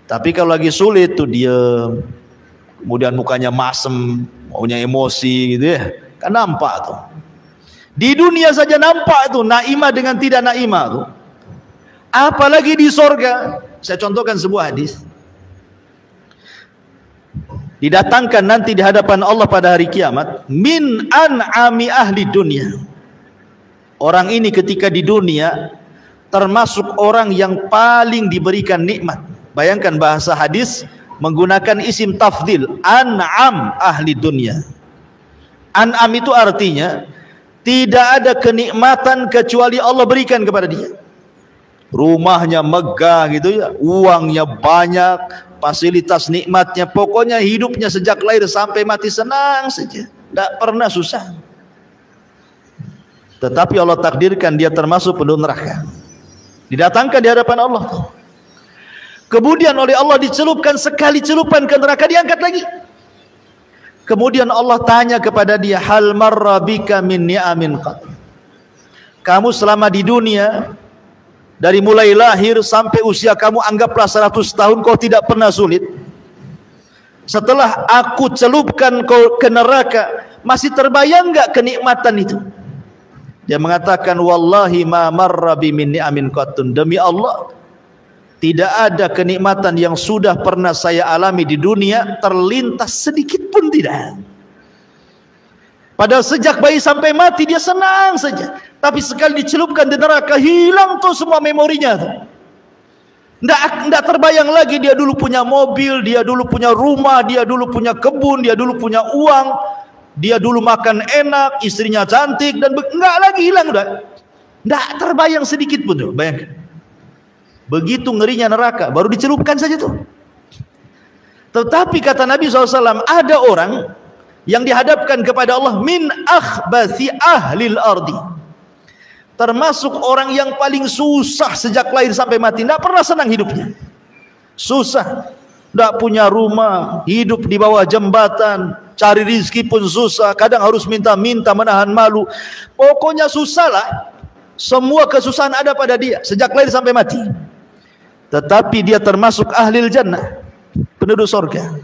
S2: Tapi kalau lagi sulit tuh diem, kemudian mukanya masem, maunya emosi gitu ya, kan nampak tuh. Di dunia saja nampak tuh naimah dengan tidak naimah tuh. Apalagi di sorga. Saya contohkan sebuah hadis. Didatangkan nanti di hadapan Allah pada hari kiamat, min an'ami ahli dunia. Orang ini ketika di dunia termasuk orang yang paling diberikan nikmat. Bayangkan bahasa hadis menggunakan isim tafdil, an'am ahli dunia. An'am itu artinya tidak ada kenikmatan kecuali Allah berikan kepada dia. Rumahnya megah gitu ya, uangnya banyak, fasilitas nikmatnya, pokoknya hidupnya sejak lahir sampai mati senang saja, tidak pernah susah. Tetapi Allah takdirkan dia termasuk penduduk neraka. Didatangkan di hadapan Allah. Kemudian oleh Allah dicelupkan sekali celupan ke neraka, diangkat lagi. Kemudian Allah tanya kepada dia, hal marra bika min ni'amin qat. Kamu selama di dunia, dari mulai lahir sampai usia kamu anggaplah 100 tahun, kau tidak pernah sulit. Setelah aku celupkan kau ke neraka, masih terbayang enggak kenikmatan itu? Dia mengatakan, wallahi ma marra bi min ni'amin qattun. Demi Allah, tidak ada kenikmatan yang sudah pernah saya alami di dunia terlintas sedikit pun tidak. Padahal sejak bayi sampai mati dia senang saja. Tapi sekali dicelupkan di neraka, hilang tuh semua memorinya tuh. Nggak terbayang lagi dia dulu punya mobil, dia dulu punya rumah, dia dulu punya kebun, dia dulu punya uang, dia dulu makan enak, istrinya cantik, dan nggak lagi, hilang udah. Nggak terbayang sedikit pun tuh, bayangkan. Begitu ngerinya neraka, baru dicelupkan saja tuh. Tetapi kata Nabi SAW, ada orang yang dihadapkan kepada Allah min akhbathi ahlil ardi, termasuk orang yang paling susah sejak lahir sampai mati, tidak pernah senang hidupnya, susah, tidak punya rumah, hidup di bawah jembatan, cari rizki pun susah, kadang harus minta-minta, menahan malu, pokoknya susah lah. Semua kesusahan ada pada dia sejak lahir sampai mati. Tetapi dia termasuk ahlil jannah, penduduk sorga.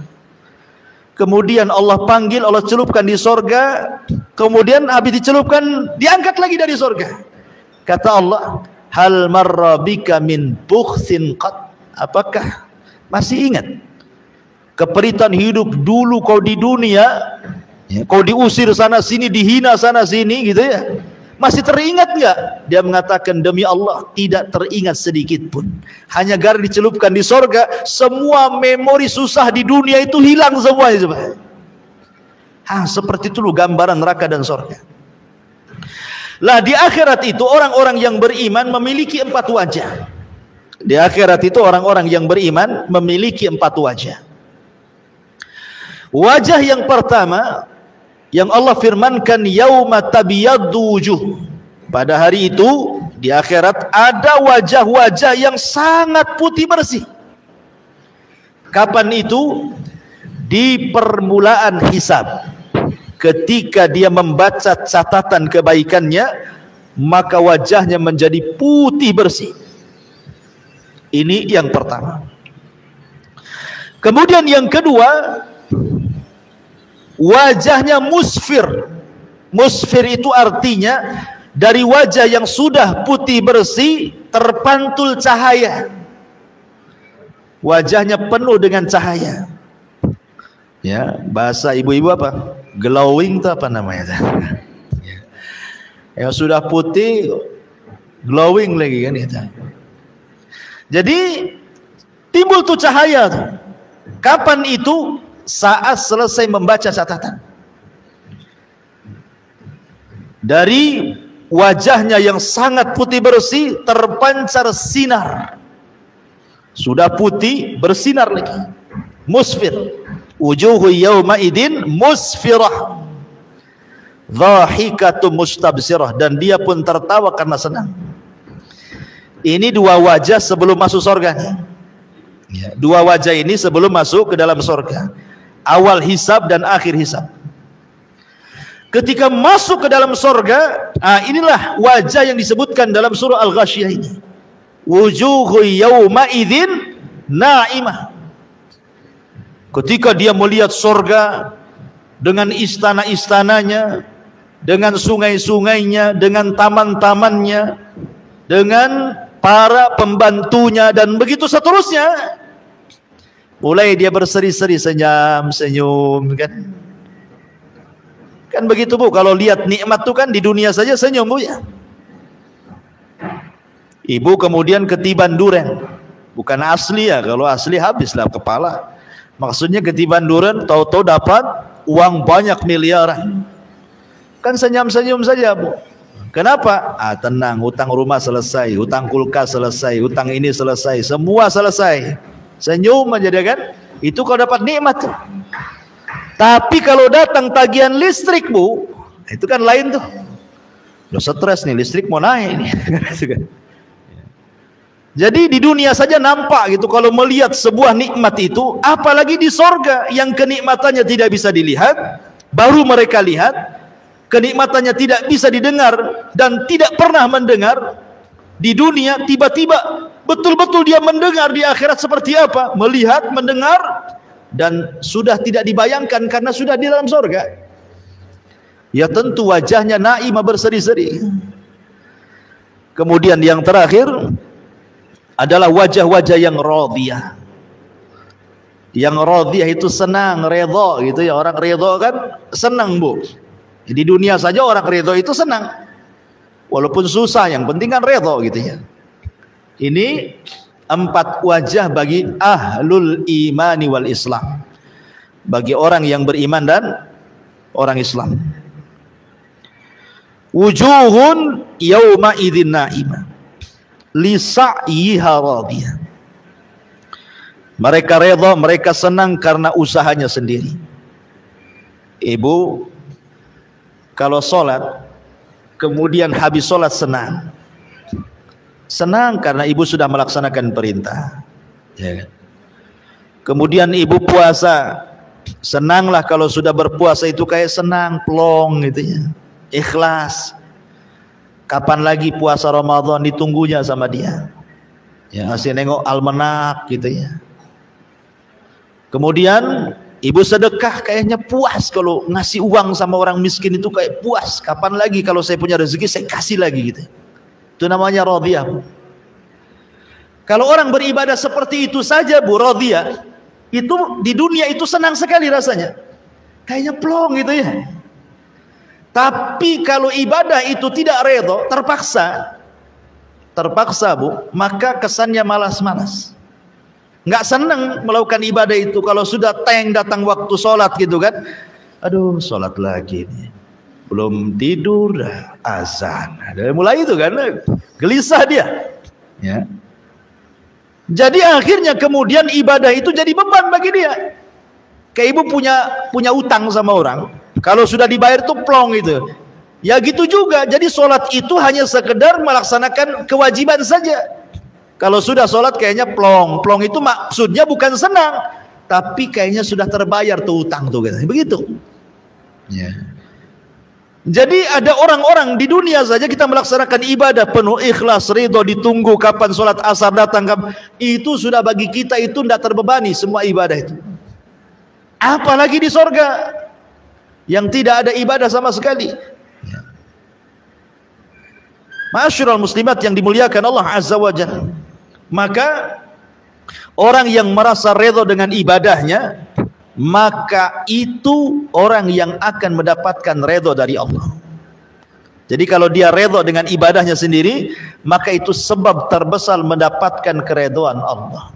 S2: Kemudian Allah panggil, Allah celupkan di sorga. Kemudian habis dicelupkan, diangkat lagi dari sorga. Kata Allah, hal marra bika min bukhsin qat. Apakah masih ingat keperitan hidup dulu kau di dunia, ya, kau diusir sana sini, dihina sana sini gitu ya, masih teringat enggak? Dia mengatakan, demi Allah tidak teringat sedikit pun. Hanya gara dicelupkan di sorga, semua memori susah di dunia itu hilang semuanya. Seperti itu loh gambaran neraka dan sorga. Lah di akhirat itu orang-orang yang beriman memiliki 4 wajah. Di akhirat itu orang-orang yang beriman memiliki 4 wajah. Wajah yang pertama yang Allah firmankan, yauma tabyaddu wujuh. Pada hari itu di akhirat ada wajah-wajah yang sangat putih bersih. Kapan itu? Di permulaan hisab. Ketika dia membaca catatan kebaikannya, maka wajahnya menjadi putih bersih. Ini yang pertama. Kemudian yang kedua, wajahnya musfir. Musfir itu artinya dari wajah yang sudah putih bersih terpantul cahaya. Wajahnya penuh dengan cahaya. Ya, bahasa ibu-ibu apa? Glowing itu apa namanya? Yang sudah putih glowing lagi kan itu. Jadi timbul tuh cahaya tuh. Kapan itu? Saat selesai membaca catatan. Dari wajahnya yang sangat putih bersih terpancar sinar. Sudah putih bersinar lagi. Musfir. Wujuhu yawma idin musfirah. Dhahikatu mustabsirah. Dan dia pun tertawa karena senang. Ini dua wajah sebelum masuk surga. Ya, dua wajah ini sebelum masuk ke dalam surga. Awal hisab dan akhir hisab. Ketika masuk ke dalam surga, inilah wajah yang disebutkan dalam surah Al-Ghasyiyah ini. Wujuhu yawma idzin na'imah. Ketika dia melihat surga dengan istana-istananya, dengan sungai-sungainya, dengan taman-tamannya, dengan para pembantunya dan begitu seterusnya, mulai dia berseri-seri, senyum kan. Kan begitu Bu, kalau lihat nikmat tuh kan di dunia saja senyum Bu ya. Ibu kemudian ketiban duren, bukan asli ya, kalau asli habislah kepala. Maksudnya ketiban duren, tahu-tahu dapat uang banyak miliaran. Kan senyum-senyum saja Bu. Kenapa? Tenang, hutang rumah selesai, hutang kulkas selesai, hutang ini selesai, semua selesai. Senyum aja dia kan. Itu kalau dapat nikmat tuh. Tapi kalau datang tagihan listrik Bu, itu kan lain tuh. Udah stres nih, listrik mau naik nih. Jadi di dunia saja nampak gitu kalau melihat sebuah nikmat itu, apalagi di sorga yang kenikmatannya tidak bisa dilihat, baru mereka lihat. Kenikmatannya tidak bisa didengar dan tidak pernah mendengar. Di dunia tiba-tiba betul-betul dia mendengar. Di akhirat seperti apa? Melihat, mendengar, dan sudah tidak dibayangkan karena sudah di dalam surga. Ya tentu wajahnya naimah berseri-seri. Kemudian yang terakhir adalah wajah-wajah yang radhiyah. Yang radhiyah itu senang, redha gitu ya. Orang redha kan senang Bu. Di dunia saja orang redha itu senang. Walaupun susah, yang penting kan redha gitu ya. Ini 4 wajah bagi ahlul imani wal islam. Bagi orang yang beriman dan orang Islam. Wujuhun yawma idzin na'imah li sa'yiha radiyah. Mereka redha, mereka senang karena usahanya sendiri. Ibu kalau sholat, kemudian habis sholat senang. Senang karena ibu sudah melaksanakan perintah. Ya. Kemudian ibu puasa, senanglah kalau sudah berpuasa itu kayak senang, plong gitu ya. Ikhlas. Kapan lagi puasa Ramadan ditunggunya sama dia. Ya, masih nengok almanak gitu ya. Kemudian ibu sedekah kayaknya puas kalau ngasih uang sama orang miskin itu kayak puas. Kapan lagi kalau saya punya rezeki saya kasih lagi gitu. Itu namanya radhiyah. Kalau orang beribadah seperti itu saja Bu, radhiyah, itu di dunia itu senang sekali rasanya. Kayaknya plong gitu ya. Tapi kalau ibadah itu tidak redha, terpaksa Bu, maka kesannya malas-malas. Nggak senang melakukan ibadah itu. Kalau sudah datang waktu sholat gitu kan, aduh sholat lagi nih, belum tidur azan. Dari mulai itu kan gelisah dia ya. Jadi akhirnya kemudian ibadah itu jadi beban bagi dia. Kayak ibu punya utang sama orang, kalau sudah dibayar tuh plong itu. Ya gitu juga. Jadi sholat itu hanya sekedar melaksanakan kewajiban saja. Kalau sudah sholat kayaknya plong. Plong itu maksudnya bukan senang, tapi kayaknya sudah terbayar tuh utang tuh, begitu ya. Jadi ada orang-orang di dunia saja kita melaksanakan ibadah penuh ikhlas, ridho, ditunggu kapan sholat asar datang, itu sudah bagi kita itu tidak terbebani semua ibadah itu. Apalagi di sorga yang tidak ada ibadah sama sekali. Ma'asyiral muslimat yang dimuliakan Allah Azza wa Jalla, maka orang yang merasa redha dengan ibadahnya, maka itu orang yang akan mendapatkan redha dari Allah. Jadi kalau dia redha dengan ibadahnya sendiri, maka itu sebab terbesar mendapatkan keredhaan Allah.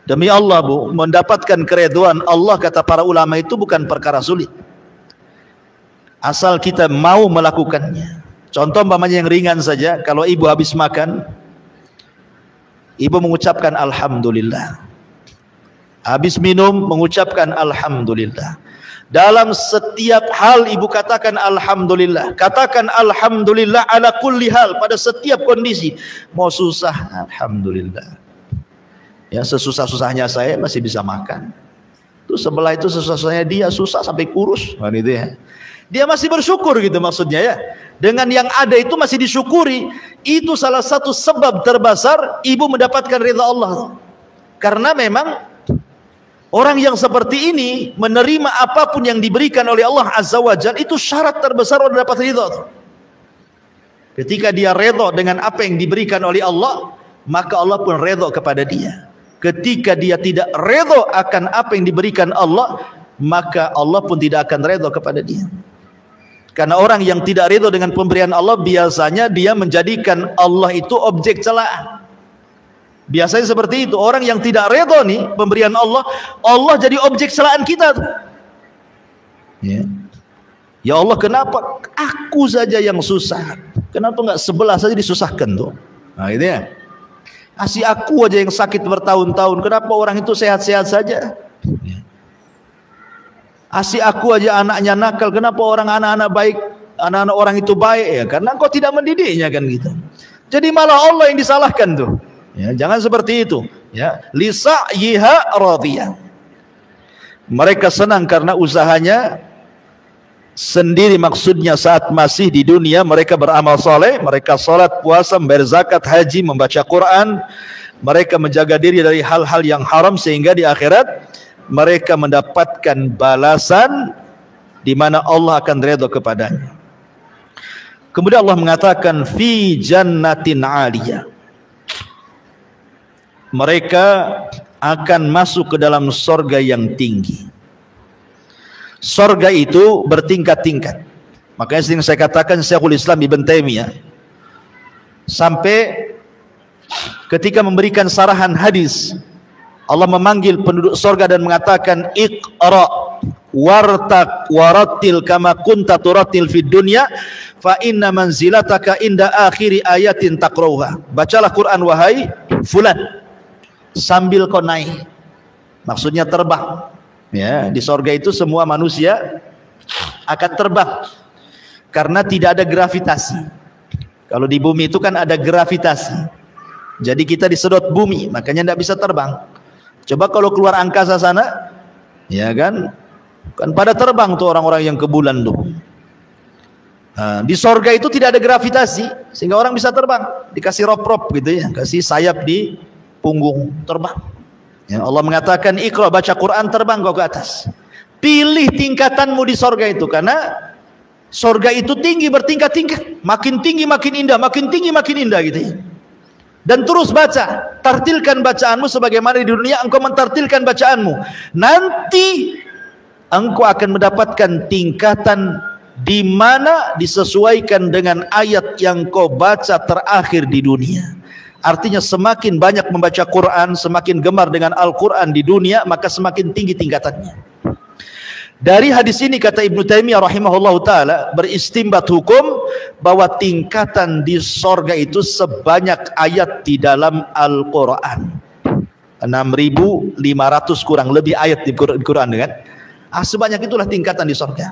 S2: Demi Allah Bu, mendapatkan keredhaan Allah kata para ulama itu bukan perkara sulit, asal kita mau melakukannya. Contoh umpamanya yang ringan saja, kalau ibu habis makan, ibu mengucapkan alhamdulillah. Habis minum mengucapkan alhamdulillah. Dalam setiap hal ibu katakan alhamdulillah. Katakan alhamdulillah ala kulli hal, pada setiap kondisi. Mau susah, alhamdulillah. Ya, sesusah-susahnya saya masih bisa makan. Tuh sebelah itu sesusah-susahnya dia susah sampai kurus. Nah, itu ya. Dia masih bersyukur gitu maksudnya ya. Dengan yang ada itu masih disyukuri. Itu salah satu sebab terbesar ibu mendapatkan ridha Allah. Karena memang orang yang seperti ini menerima apapun yang diberikan oleh Allah Azza wa Jalla, itu syarat terbesar untuk dapat ridha. Ketika dia ridha dengan apa yang diberikan oleh Allah, maka Allah pun ridha kepada dia. Ketika dia tidak ridha akan apa yang diberikan Allah, maka Allah pun tidak akan ridha kepada dia. Karena orang yang tidak ridha dengan pemberian Allah, biasanya dia menjadikan Allah itu objek celaan. Biasanya seperti itu. Orang yang tidak ridha nih pemberian Allah, Allah jadi objek celaan kita tuh. Ya. Ya Allah, kenapa aku saja yang susah? Kenapa enggak sebelah saja disusahkan tuh? Nah, itu ya. Kasih aku aja yang sakit bertahun-tahun, kenapa orang itu sehat-sehat saja? Ya. Asih aku aja anaknya nakal, kenapa orang anak-anak baik, anak-anak orang itu baik? Ya karena engkau tidak mendidiknya kan gitu. Jadi malah Allah yang disalahkan tuh. Ya, jangan seperti itu. Ya, lisa'yiha radiyah. Mereka senang karena usahanya sendiri, maksudnya saat masih di dunia mereka beramal soleh, mereka salat, puasa, membayar zakat, haji, membaca Quran, mereka menjaga diri dari hal-hal yang haram, sehingga di akhirat mereka mendapatkan balasan di mana Allah akan redha kepadanya. Kemudian Allah mengatakan fi jannatin 'aliyah. Mereka akan masuk ke dalam sorga yang tinggi. Sorga itu bertingkat-tingkat. Makanya sering saya katakan Syekhul Islam Ibn Taimiyah sampai ketika memberikan sarahan hadis, Allah memanggil penduduk sorga dan mengatakan iqra wartaq warattil kama kunta turattil fid dunya fa inna manzilataka inda akhiri ayatin taqrauha. Bacalah Quran wahai fulan sambil kau naik. Maksudnya terbang. Ya, di sorga itu semua manusia akan terbang karena tidak ada gravitasi. Kalau di bumi itu kan ada gravitasi. Jadi kita disedot bumi, makanya tidak bisa terbang. Coba kalau keluar angkasa sana, ya kan pada terbang tuh orang-orang yang ke bulan tuh. Nah, di sorga itu tidak ada gravitasi, sehingga orang bisa terbang. Dikasih rop-rop gitu ya, kasih sayap di punggung, terbang. Ya, Allah mengatakan Iqra, baca Quran, terbang kau ke atas. Pilih tingkatanmu di sorga itu, karena sorga itu tinggi, bertingkat-tingkat. Makin tinggi makin indah, makin tinggi makin indah gitu ya. Dan terus baca, tartilkan bacaanmu sebagaimana di dunia engkau mentartilkan bacaanmu. Nanti engkau akan mendapatkan tingkatan di mana disesuaikan dengan ayat yang kau baca terakhir di dunia. Artinya semakin banyak membaca Quran, semakin gemar dengan Al-Quran di dunia, maka semakin tinggi tingkatannya. Dari hadis ini kata Ibnu Taimiyah rahimahullahu taala beristimbat hukum bahwa tingkatan di sorga itu sebanyak ayat di dalam Al-Quran. 6.500 kurang lebih ayat di Quran kan? Sebanyak itulah tingkatan di sorga.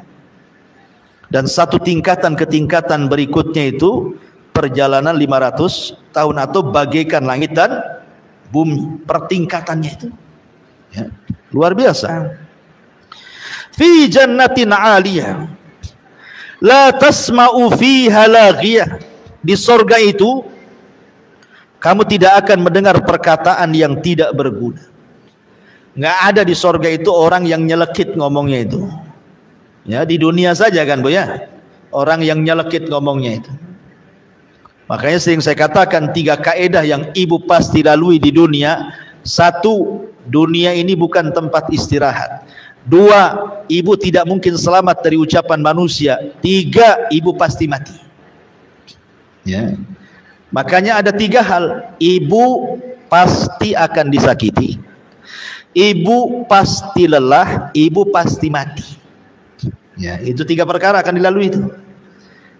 S2: Dan satu tingkatan ke tingkatan berikutnya itu perjalanan 500 tahun atau bagaikan langit dan bumi. Pertingkatannya itu ya, luar biasa. Fi jannatin 'aliyah la tasma'u fiha laghiyah. Di sorga itu kamu tidak akan mendengar perkataan yang tidak berguna. Nggak ada di sorga itu orang yang nyelekit ngomongnya itu. Ya, di dunia saja kan Bu ya. orang yang nyelekit ngomongnya itu. Makanya sering saya katakan 3 kaedah yang ibu pasti lalui di dunia. 1, dunia ini bukan tempat istirahat. 2, ibu tidak mungkin selamat dari ucapan manusia. 3, ibu pasti mati. Ya. Makanya ada 3 hal. Ibu pasti akan disakiti, ibu pasti lelah, ibu pasti mati. Ya, itu 3 perkara akan dilalui itu.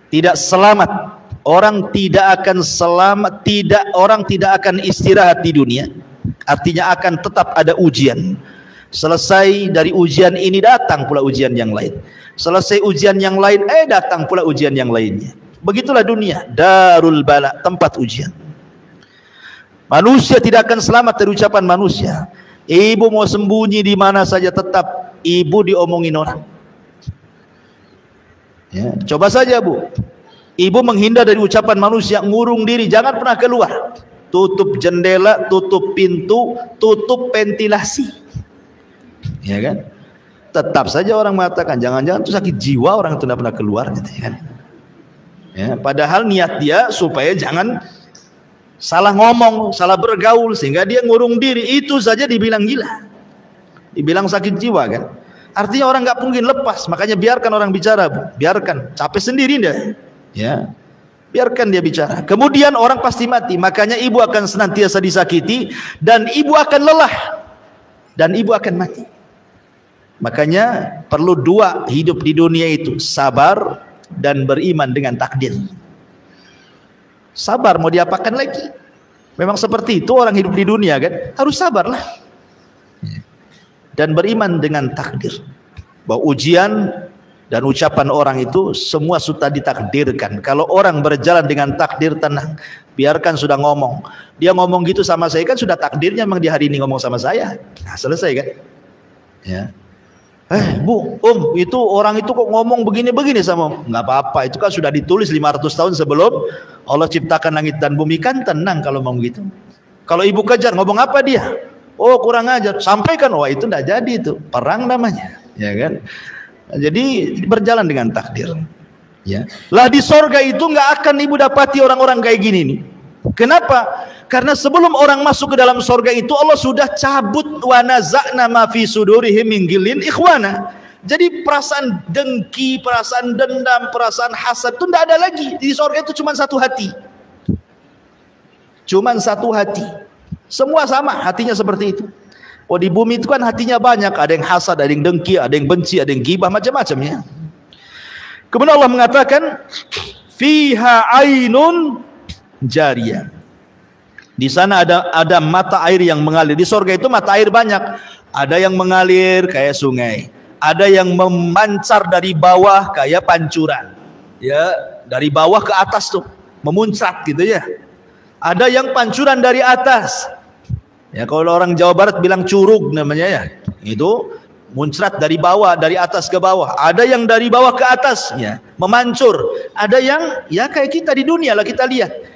S2: Tidak selamat. Orang tidak akan selamat, orang tidak akan istirahat di dunia. Artinya akan tetap ada ujian. Selesai dari ujian ini datang pula ujian yang lain. Selesai ujian yang lain, datang pula ujian yang lainnya. Begitulah dunia, darul bala, tempat ujian. Manusia tidak akan selamat dari ucapan manusia. Ibu mau sembunyi di mana saja tetap ibu diomongin orang. Ya, coba saja Bu. Ibu menghindar dari ucapan manusia, ngurung diri, jangan pernah keluar. Tutup jendela, tutup pintu, tutup ventilasi. Ya kan? Tetap saja orang mengatakan, jangan-jangan itu sakit jiwa orang itu tidak pernah keluar gitu ya kan. Ya, padahal niat dia supaya jangan salah ngomong, salah bergaul, sehingga dia ngurung diri. Itu saja dibilang gila, dibilang sakit jiwa kan. Artinya orang nggak mungkin lepas. Makanya biarkan orang bicara Bu. Biarkan, capek sendiri dia. Ya, biarkan dia bicara. Kemudian orang pasti mati. Makanya ibu akan senantiasa disakiti, dan ibu akan lelah, dan ibu akan mati. Makanya perlu 2 hidup di dunia itu, sabar dan beriman dengan takdir. Sabar mau diapakan lagi? Memang seperti itu orang hidup di dunia kan, harus sabarlah. Dan beriman dengan takdir, bahwa ujian dan ucapan orang itu semua sudah ditakdirkan. Kalau orang berjalan dengan takdir, tenang, biarkan sudah ngomong. Dia ngomong gitu sama saya kan sudah takdirnya, memang di hari ini ngomong sama saya. Nah, selesai kan? Ya. Bu, itu orang itu kok ngomong begini-begini sama, nggak apa-apa, itu kan sudah ditulis 500 tahun sebelum Allah ciptakan langit dan bumi, kan tenang kalau ngomong gitu. Kalau ibu kejar, ngomong apa dia? Oh kurang ajar, sampaikan, wah itu tidak jadi, itu perang namanya, ya kan? Jadi berjalan dengan takdir. Ya. Lah di sorga itu nggak akan ibu dapati orang-orang kayak gini nih. Kenapa? Karena sebelum orang masuk ke dalam sorga itu Allah sudah cabut wa naza'na ma fi sudurihim min ghillin ikhwana. Jadi perasaan dengki, perasaan dendam, perasaan hasad itu tidak ada lagi. Di sorga itu cuma 1 hati. Cuma 1 hati. Semua sama hatinya seperti itu. Oh di bumi itu kan hatinya banyak, ada yang hasad, ada yang dengki, ada yang benci, ada yang ghibah, macam-macam ya. Kemudian Allah mengatakan fiha ainun jariyah. Di sana ada mata air yang mengalir. Di sorga itu mata air banyak. Ada yang mengalir kayak sungai, ada yang memancar dari bawah kayak pancuran. Ya, dari bawah ke atas tuh, memuncrat gitu ya. Ada yang pancuran dari atas. Ya kalau orang Jawa Barat bilang curug namanya ya. Itu muncrat dari bawah, dari atas ke bawah. Ada yang dari bawah ke atas ya, memancur. Ada yang ya kayak kita di dunia lah, kita lihat.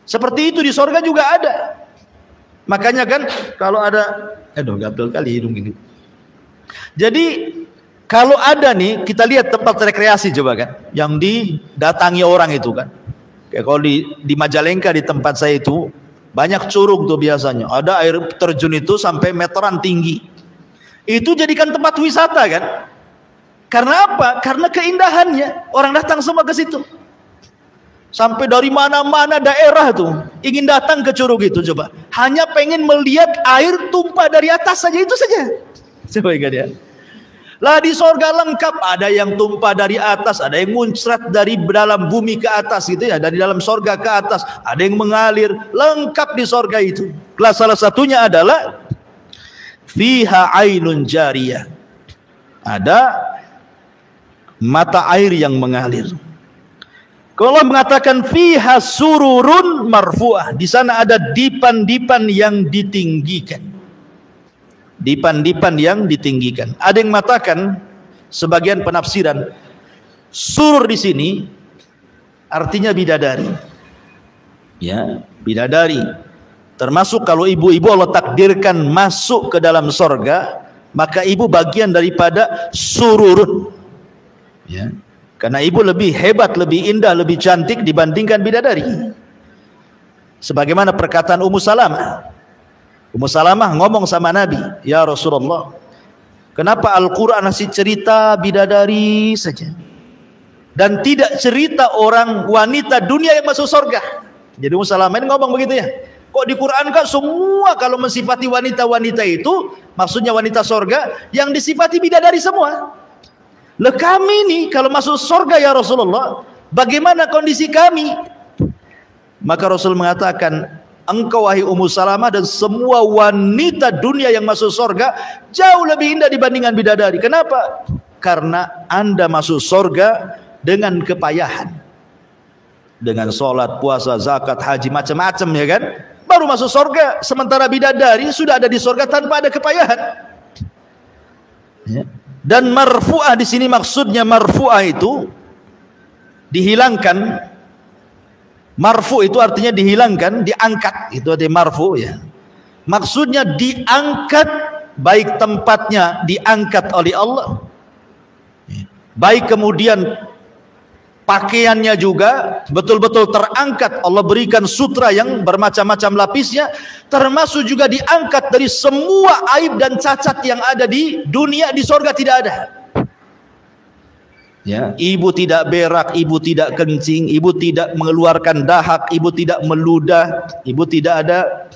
S2: Seperti itu di sorga juga ada. Makanya kan kalau ada, gatel kali hidung ini. Jadi kalau ada nih, kita lihat tempat rekreasi coba kan, yang didatangi orang itu kan. Kayak kalau di Majalengka di tempat saya itu banyak curug tuh biasanya. Ada air terjun itu sampai meteran tinggi. Itu jadikan tempat wisata kan. Karena apa? Karena keindahannya. Orang datang semua ke situ. Sampai dari mana-mana daerah tuh ingin datang ke curug itu coba. Hanya pengen melihat air tumpah dari atas saja, itu saja. Coba ingat ya. Lah di sorga lengkap, ada yang tumpah dari atas, ada yang muncrat dari dalam bumi ke atas gitu ya, dari dalam sorga ke atas, ada yang mengalir, lengkap di sorga itu. Kelas salah satunya adalah fiha ainun jariyah. Ada mata air yang mengalir. Kalau Allah mengatakan fiha sururun marfu'ah, di sana ada dipan-dipan yang ditinggikan. Dipan-dipan yang ditinggikan. Ada yang mengatakan, sebagian penafsiran, surur di sini artinya bidadari. Ya, bidadari. Termasuk kalau ibu-ibu Allah takdirkan masuk ke dalam sorga, maka ibu bagian daripada sururun. Ya. Karena ibu lebih hebat, lebih indah, lebih cantik dibandingkan bidadari. Sebagaimana perkataan Ummu Salamah. Ummu Salamah ngomong sama Nabi, "Ya Rasulullah, kenapa Al-Quran masih cerita bidadari saja dan tidak cerita orang wanita dunia yang masuk surga?" Jadi Ummu Salamah ini ngomong begitu ya. Kok di Quran kan semua kalau mensifati wanita-wanita itu, maksudnya wanita surga, yang disifati bidadari semua. Lah kami nih kalau masuk surga ya Rasulullah, bagaimana kondisi kami? Maka Rasul mengatakan, engkau wahai Ummu Salamah dan semua wanita dunia yang masuk surga jauh lebih indah dibandingkan bidadari. Kenapa? Karena Anda masuk surga dengan kepayahan, dengan sholat, puasa, zakat, haji, macam-macam ya kan, baru masuk surga. Sementara bidadari sudah ada di surga tanpa ada kepayahan ya. Dan marfu'ah di sini maksudnya marfu'ah itu dihilangkan. Marfu itu artinya dihilangkan, diangkat, itu artinya marfu ya. Maksudnya diangkat, baik tempatnya diangkat oleh Allah, baik kemudian pakaiannya juga betul-betul terangkat. Allah berikan sutra yang bermacam-macam lapisnya, termasuk juga diangkat dari semua aib dan cacat yang ada di dunia. Di surga tidak ada ya. Ibu tidak berak, ibu tidak kencing, ibu tidak mengeluarkan dahak, ibu tidak meludah, ibu tidak ada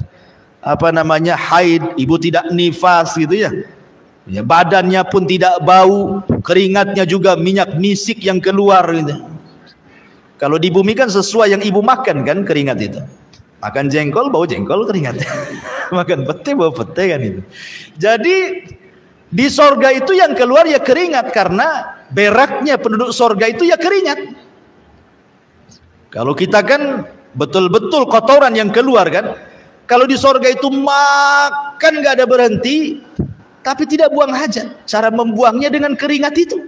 S2: haid, ibu tidak nifas gitu ya. Ya, badannya pun tidak bau, keringatnya juga minyak misik yang keluar gitu. Kalau di bumi kan sesuai yang ibu makan kan keringat itu. Makan jengkol bau jengkol keringat. Makan pete bau pete kan itu. Jadi di sorga itu yang keluar ya keringat, karena beraknya penduduk sorga itu ya keringat. Kalau kita kan betul-betul kotoran yang keluar kan. Kalau di sorga itu makan gak ada berhenti, tapi tidak buang hajat. Cara membuangnya dengan keringat itu,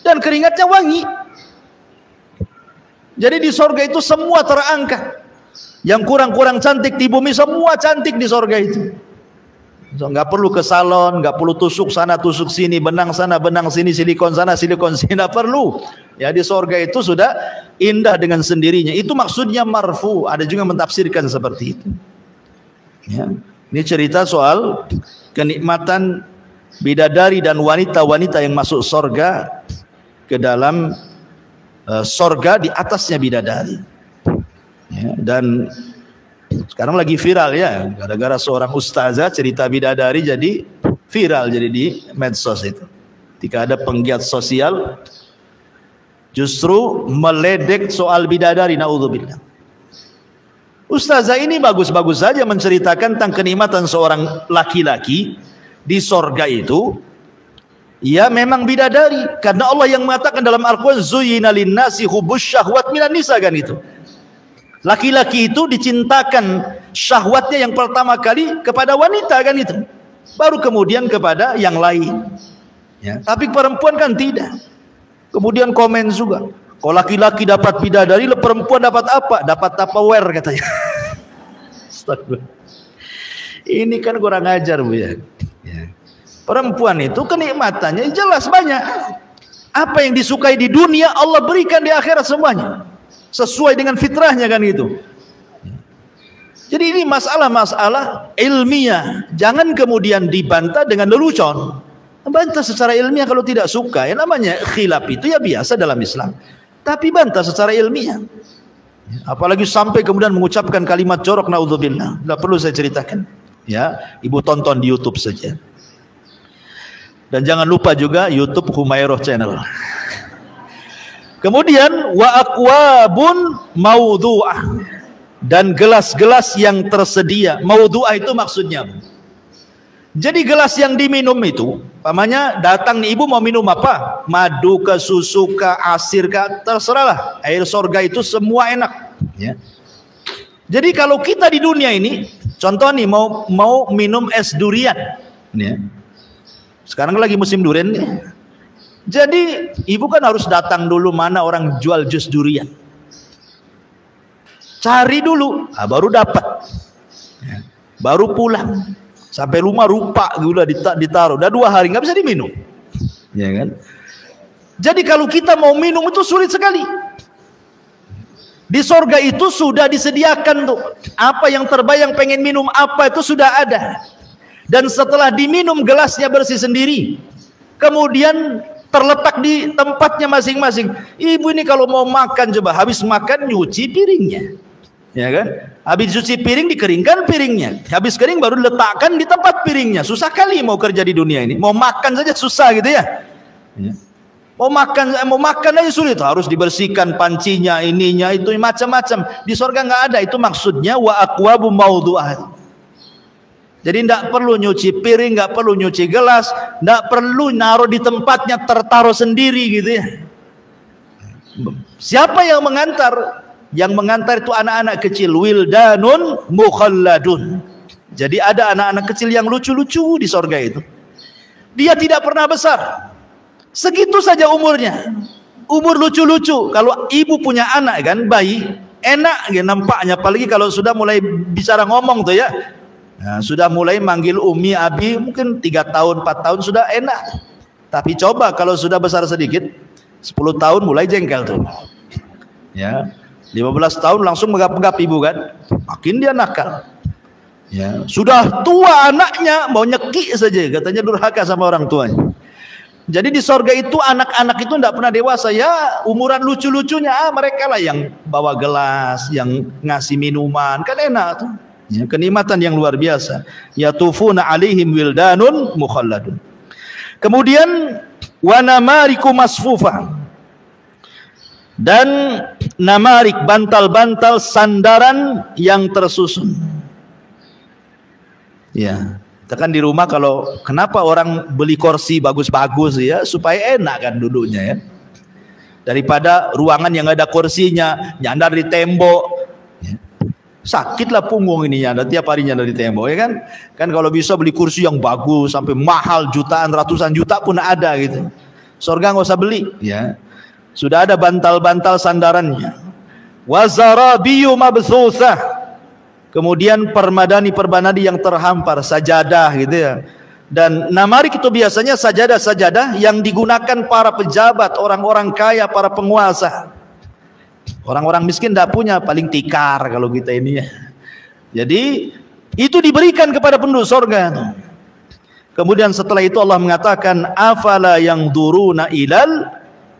S2: dan keringatnya wangi. Jadi di sorga itu semua terangkat. Yang kurang-kurang cantik di bumi semua cantik di sorga itu. Nggak perlu ke salon, nggak perlu tusuk sana tusuk sini, benang sana benang sini, silikon sana silikon sini, nggak perlu. Ya di sorga itu sudah indah dengan sendirinya. Itu maksudnya marfu. Ada juga mentafsirkan seperti itu. Ya. Ini cerita soal kenikmatan bidadari dan wanita-wanita yang masuk sorga, ke dalam sorga di atasnya bidadari ya. Dan sekarang lagi viral ya, gara-gara seorang ustazah cerita bidadari jadi viral, jadi di medsos itu. Ketika ada penggiat sosial justru meledek soal bidadari, naudzubillah. Ustazah ini bagus-bagus saja menceritakan tentang kenikmatan seorang laki-laki di sorga itu. Ya memang bidadari, karena Allah yang mengatakan dalam Al-Quran, zuyyina linnasi hubbus syahwat minan nisa kan itu. Laki-laki itu dicintakan syahwatnya yang pertama kali kepada wanita kan itu, baru kemudian kepada yang lain ya. Tapi perempuan kan tidak. Kemudian komen juga, kalau laki-laki dapat bidadari, perempuan dapat apa? Dapat Tupperware katanya. Astagfirullah. Ini kan kurang ajar Bu ya. Perempuan itu kenikmatannya jelas banyak. Apa yang disukai di dunia Allah berikan di akhirat semuanya, sesuai dengan fitrahnya kan gitu. Jadi ini masalah-masalah ilmiah, jangan kemudian dibantah dengan lelucon. Bantah secara ilmiah kalau tidak suka, ya namanya khilaf itu ya biasa dalam Islam. Tapi bantah secara ilmiah. Apalagi sampai kemudian mengucapkan kalimat jorok, naudzubillah. Tidak perlu saya ceritakan. Ya, ibu tonton di YouTube saja. Dan jangan lupa juga YouTube Humairah Channel. Kemudian wa aqwabun maudhu'ah, dan gelas-gelas yang tersedia. Maudhu'ah itu maksudnya, jadi gelas yang diminum itu, pamannya datang nih ibu mau minum apa? Madu ke, susu ke, asir ke, terserahlah. Air sorga itu semua enak ya. Jadi kalau kita di dunia ini, contoh nih mau minum es durian ya. Sekarang lagi musim durian nih. Jadi ibu kan harus datang dulu mana orang jual jus durian. Cari dulu, baru dapat. Baru pulang. Sampai rumah rupa gula ditaruh. Udah 2 hari nggak bisa diminum. Ya kan? Jadi kalau kita mau minum itu sulit sekali. Di sorga itu sudah disediakan tuh, apa yang terbayang pengen minum apa itu sudah ada. Dan setelah diminum gelasnya bersih sendiri, kemudian terletak di tempatnya masing-masing. Ibu ini kalau mau makan, coba habis makan nyuci piringnya, ya kan? Habis cuci piring dikeringkan piringnya, habis kering baru letakkan di tempat piringnya. Susah kali mau kerja di dunia ini, mau makan saja susah gitu ya. Mau makan aja sulit, harus dibersihkan pancinya, ininya, itu macam-macam. Di surga nggak ada. Itu maksudnya wa aqwabu mawdu'ah. Jadi tidak perlu nyuci piring, nggak perlu nyuci gelas, nggak perlu naruh di tempatnya, tertaruh sendiri gitu ya. Siapa yang mengantar? Yang mengantar itu anak-anak kecil, wildanun mukhalladun. Jadi ada anak-anak kecil yang lucu-lucu di surga itu. Dia tidak pernah besar, segitu saja umurnya, umur lucu-lucu. Kalau ibu punya anak kan, bayi, enak ya nampaknya, apalagi kalau sudah mulai bicara ngomong tuh ya. Nah, sudah mulai manggil umi, abi, mungkin 3 tahun, 4 tahun sudah enak. Tapi coba kalau sudah besar sedikit, 10 tahun mulai jengkel tuh. Ya, 15 tahun langsung megap-megap ibu kan, makin dia nakal. Ya, sudah tua anaknya mau nyekik saja, katanya durhaka sama orang tuanya. Jadi di sorga itu anak-anak itu tidak pernah dewasa ya, umuran lucu-lucunya mereka lah yang bawa gelas, yang ngasih minuman, kan enak tuh. Ya, kenikmatan yang luar biasa. Yatufuna alaihim wildanun mukhalladun. Kemudian wa namariku masfufa. Dan namarik, bantal-bantal sandaran yang tersusun. Ya, kita kan di rumah kalau kenapa orang beli kursi bagus-bagus ya, supaya enak kan duduknya ya. Daripada ruangan yang ada kursinya, nyandar di tembok. Ya. Sakitlah punggung ini nyandar tiap hari nyandar di tembok ya kan. Kan kalau bisa beli kursi yang bagus sampai mahal jutaan, ratusan juta pun ada gitu. Surga nggak usah beli ya. Sudah ada bantal-bantal sandarannya. Wazarabiyu mabthusah. Kemudian permadani yang terhampar, sajadah gitu ya. Dan namarik itu biasanya sajadah-sajadah yang digunakan para pejabat, orang-orang kaya, para penguasa. Orang-orang miskin tidak punya, paling tikar kalau kita ini ya. Jadi itu diberikan kepada penduduk surga. Kemudian setelah itu Allah mengatakan afala yang duruna ilal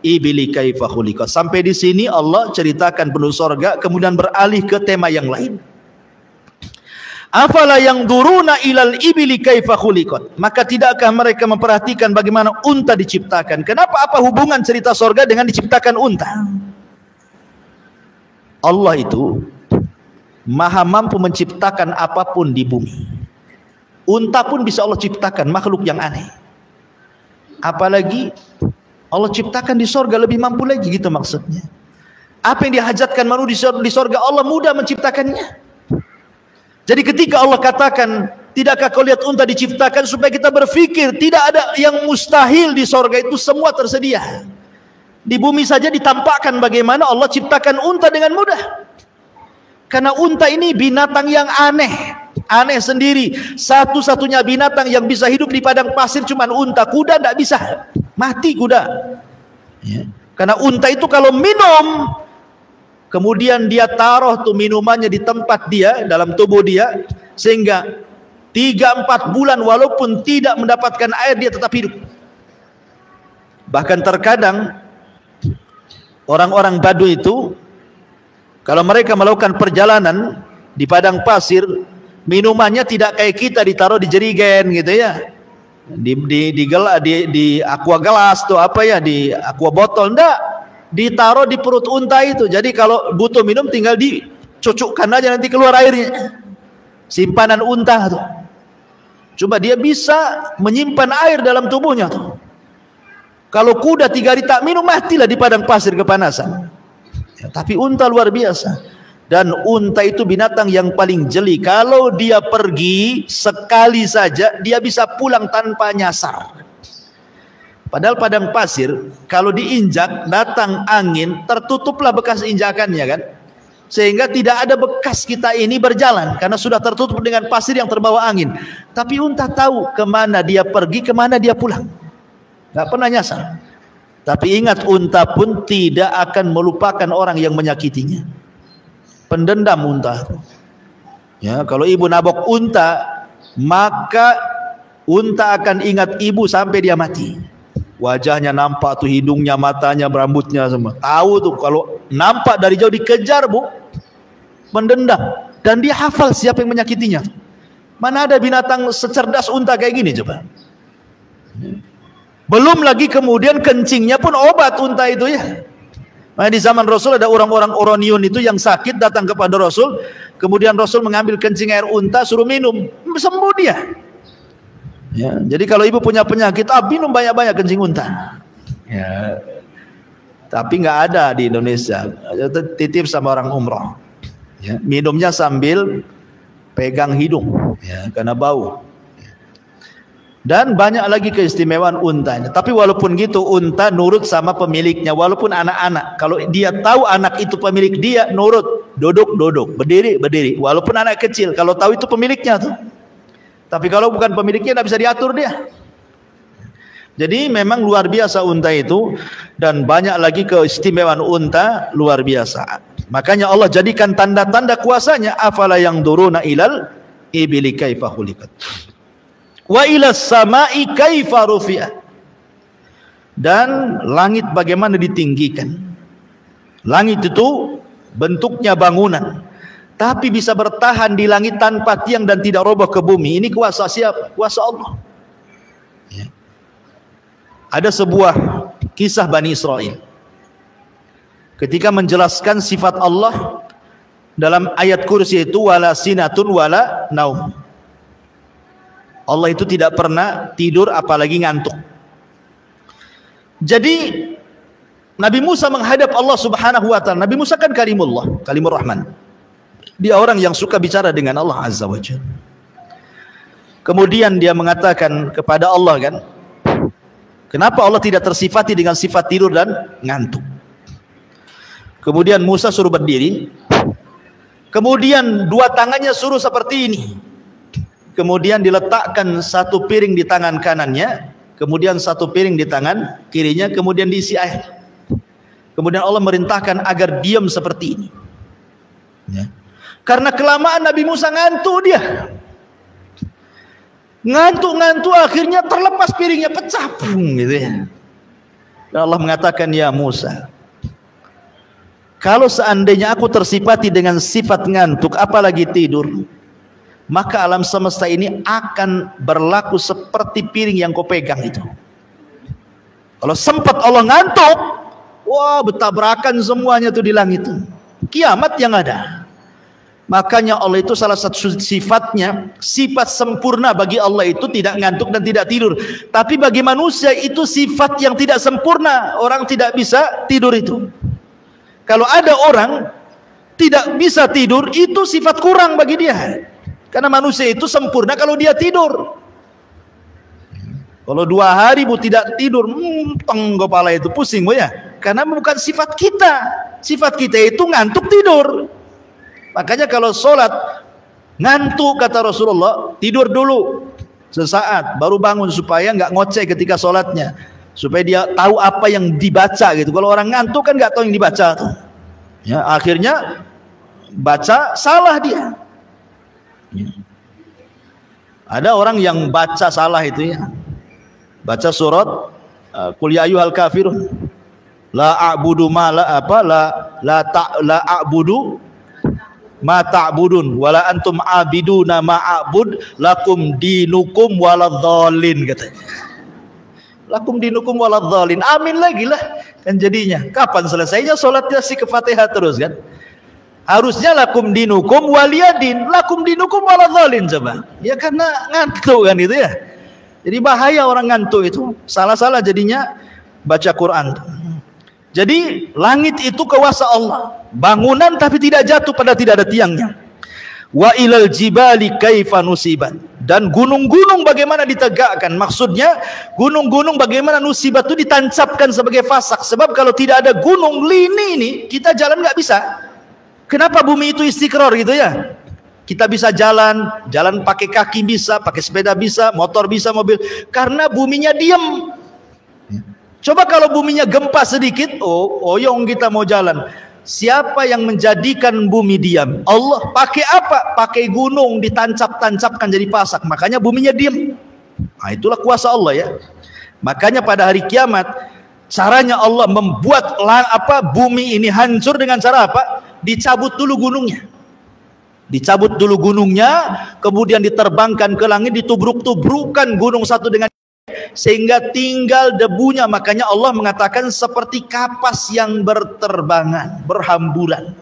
S2: ibili kaifa khuliqat. Sampai di sini Allah ceritakan penduduk surga, kemudian beralih ke tema yang lain. Afala yang duruna ilal ibili kaifa khuliqat. Maka tidakkah mereka memperhatikan bagaimana unta diciptakan? Kenapa, apa hubungan cerita surga dengan diciptakan unta? Allah itu maha mampu menciptakan apapun di bumi. Unta pun bisa Allah ciptakan, makhluk yang aneh. Apalagi Allah ciptakan di surga lebih mampu lagi, gitu maksudnya. Apa yang dihajatkan manusia di surga, Allah mudah menciptakannya. Jadi ketika Allah katakan, tidakkah kau lihat unta diciptakan, supaya kita berpikir tidak ada yang mustahil di surga, itu semua tersedia. Di bumi saja ditampakkan bagaimana Allah ciptakan unta dengan mudah. Karena unta ini binatang yang aneh, aneh sendiri. Satu-satunya binatang yang bisa hidup di padang pasir cuma unta. Kuda tidak bisa, mati kuda ya. Karena unta itu kalau minum, kemudian dia taruh tuh minumannya di tempat dia, dalam tubuh dia, sehingga 3-4 bulan walaupun tidak mendapatkan air dia tetap hidup. Bahkan terkadang orang-orang Baduy itu kalau mereka melakukan perjalanan di padang pasir, minumannya tidak kayak kita ditaruh di jerigen gitu ya, di aqua gelas tuh apa ya, di aqua botol, enggak, ditaruh di perut unta itu. Jadi kalau butuh minum tinggal dicucukkan aja, nanti keluar airnya. Simpanan unta tuh. Coba dia bisa menyimpan air dalam tubuhnya tuh. Kalau kuda 3 hari tak minum, matilah di padang pasir kepanasan ya. Tapi unta luar biasa. Dan unta itu binatang yang paling jeli. Kalau dia pergi sekali saja, dia bisa pulang tanpa nyasar. Padahal padang pasir kalau diinjak, datang angin, tertutuplah bekas injakannya kan, sehingga tidak ada bekas kita ini berjalan karena sudah tertutup dengan pasir yang terbawa angin. Tapi unta tahu kemana dia pergi, kemana dia pulang, nggak pernah nyasar. Tapi ingat, unta pun tidak akan melupakan orang yang menyakitinya. Pendendam unta. Ya, kalau ibu nabok unta, maka unta akan ingat ibu sampai dia mati. Wajahnya nampak tuh, hidungnya, matanya, rambutnya semua. Tahu tuh kalau nampak dari jauh dikejar, Bu. Mendendam. Dan dia hafal siapa yang menyakitinya. Mana ada binatang secerdas unta kayak gini coba. Belum lagi kemudian kencingnya pun obat unta itu ya. Nah, di zaman Rasul ada orang-orang Oronion itu yang sakit datang kepada Rasul. Kemudian Rasul mengambil kencing air unta, suruh minum. Sembuh dia. Ya, jadi kalau ibu punya penyakit, minum banyak-banyak kencing unta. Ya. Tapi nggak ada di Indonesia. Titip sama orang umroh. Ya, minumnya sambil pegang hidung, ya, karena bau. Dan banyak lagi keistimewaan untanya. Tapi walaupun gitu, unta nurut sama pemiliknya, walaupun anak-anak. Kalau dia tahu anak itu pemilik dia, nurut. Duduk, duduk. Berdiri, berdiri. Walaupun anak kecil, kalau tahu itu pemiliknya tuh. Tapi kalau bukan pemiliknya, tidak bisa diatur dia. Jadi memang luar biasa unta itu. Dan banyak lagi keistimewaan unta, luar biasa. Makanya Allah jadikan tanda-tanda kuasanya. Afala yang duruna ilal ibili kaifa khuliqat. Wa ila samai kaifa rufi'at. Dan langit bagaimana ditinggikan. Langit itu bentuknya bangunan, tapi bisa bertahan di langit tanpa tiang dan tidak roboh ke bumi. Ini kuasa siapa? Kuasa Allah. Ya. Ada sebuah kisah Bani Israel ketika menjelaskan sifat Allah dalam ayat kursi itu, wala sinatun wala naum. Allah itu tidak pernah tidur apalagi ngantuk. Jadi Nabi Musa menghadap Allah Subhanahu wa taala. Nabi Musa kan kalimullah, kalimur rahman. Dia orang yang suka bicara dengan Allah Azza wa Jalla. Kemudian dia mengatakan kepada Allah kan, kenapa Allah tidak tersifati dengan sifat tidur dan ngantuk? Kemudian Musa suruh berdiri. Kemudian dua tangannya suruh seperti ini. Kemudian diletakkan satu piring di tangan kanannya, kemudian satu piring di tangan kirinya, kemudian diisi air. Kemudian Allah merintahkan agar diam seperti ini. Ya. Karena kelamaan Nabi Musa ngantuk dia. Ngantuk-ngantuk akhirnya terlepas piringnya, pecah gitu ya. Dan Allah mengatakan, ya Musa, kalau seandainya aku tersifati dengan sifat ngantuk apalagi tidur, maka alam semesta ini akan berlaku seperti piring yang kau pegang itu. Kalau sempat Allah ngantuk, wah bertabrakan semuanya tuh di langit itu. Kiamat yang ada. Makanya Allah itu salah satu sifatnya, sifat sempurna bagi Allah itu tidak ngantuk dan tidak tidur. Tapi bagi manusia itu sifat yang tidak sempurna. Orang tidak bisa tidur itu. Kalau ada orang tidak bisa tidur, itu sifat kurang bagi dia. Karena manusia itu sempurna kalau dia tidur. Kalau 2 hari Bu tidak tidur, kepala itu pusing Bu ya. Karena bukan sifat kita. Sifat kita itu ngantuk tidur. Makanya kalau sholat ngantuk kata Rasulullah, tidur dulu sesaat baru bangun supaya nggak ngoceh ketika sholatnya. Supaya dia tahu apa yang dibaca gitu. Kalau orang ngantuk kan nggak tahu yang dibaca tuh. Ya, akhirnya baca salah dia. Ada orang yang baca salah itu ya. Baca surat Qul ya ayyuhal kafirun. La a'budu ma la apa la a'budu ma ta'budun wala antum abiduna ma a'bud lakum dinukum waladhdallin katanya. Lakum dinukum waladhdallin. Amin lagi lah kan jadinya. Kapan selesainya salatnya si ke Fatihah terus kan? Harusnya lakum dinukum waliyadin, lakum dinukum waladhdallin coba. Ya karena ngantuk kan itu ya. Jadi bahaya orang ngantuk itu. Salah-salah jadinya baca Quran. Jadi langit itu kuasa Allah. Bangunan tapi tidak jatuh pada tidak ada tiangnya. Wa ilal jibali kaifa nusibat. Dan gunung-gunung bagaimana ditegakkan. Maksudnya gunung-gunung bagaimana nusibat itu ditancapkan sebagai fasak. Sebab kalau tidak ada gunung lini ini kita jalan nggak bisa. Kenapa bumi itu istiqrar gitu ya? Kita bisa jalan pakai kaki bisa, pakai sepeda bisa, motor bisa, mobil. Karena buminya diam. Coba kalau buminya gempa sedikit, oyong kita mau jalan. Siapa yang menjadikan bumi diam? Allah. Pakai apa? Pakai gunung ditancap-tancapkan jadi pasak. Makanya buminya diam. Nah, itulah kuasa Allah ya. Makanya pada hari kiamat, caranya Allah membuat bumi ini hancur dengan cara apa? Dicabut dulu gunungnya. Dicabut dulu gunungnya, kemudian diterbangkan ke langit, ditubruk-tubrukan gunung satu dengan sehingga tinggal debunya. Makanya Allah mengatakan seperti kapas yang berterbangan, berhamburan.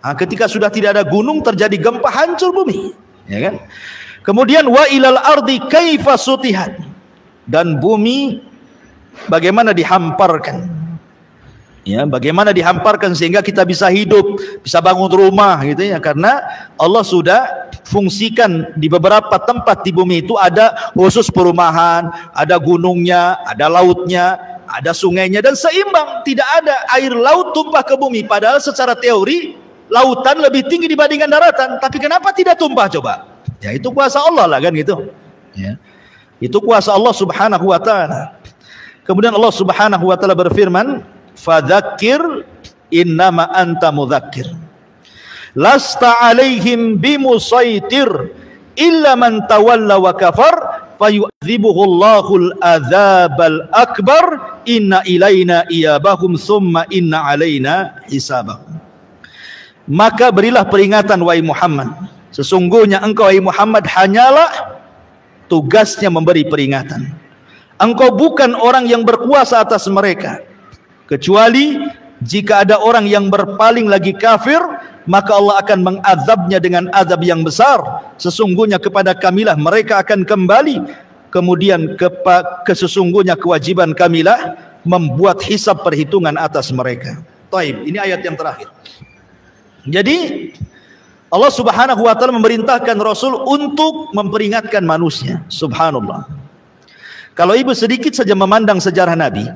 S2: Nah, ketika sudah tidak ada gunung, terjadi gempa, hancur bumi, ya kan? Kemudian wa ilal ardi kaifa sutihat, dan bumi bagaimana dihamparkan, ya, bagaimana dihamparkan sehingga kita bisa hidup, bisa bangun rumah gitu ya, karena Allah sudah fungsikan di beberapa tempat di bumi itu ada khusus perumahan, ada gunungnya, ada lautnya, ada sungainya, dan seimbang, tidak ada air laut tumpah ke bumi. Padahal secara teori lautan lebih tinggi dibandingkan daratan, tapi kenapa tidak tumpah coba? Ya itu kuasa Allah lah kan gitu ya. Itu kuasa Allah subhanahu wa ta'ala. Kemudian Allah subhanahu wa ta'ala berfirman, fadzakir innama anta mudzakir lasta alaihim bimusaitir illa man tawalla wa kafar fayu'dzibuhu Allahul adzabal akbar inna ilaina iyabahum thumma inna alaina hisabahum. Maka berilah peringatan wahai Muhammad, sesungguhnya engkau wahai Muhammad hanyalah tugasnya memberi peringatan. Engkau bukan orang yang berkuasa atas mereka, kecuali jika ada orang yang berpaling lagi kafir, maka Allah akan mengazabnya dengan azab yang besar. Sesungguhnya kepada kamilah mereka akan kembali. Kemudian sesungguhnya kewajiban kamilah membuat hisab perhitungan atas mereka. Taib, ini ayat yang terakhir. Jadi Allah subhanahu wa ta'ala memerintahkan Rasul untuk memperingatkan manusia. Subhanallah. Kalau ibu sedikit saja memandang sejarah Nabi,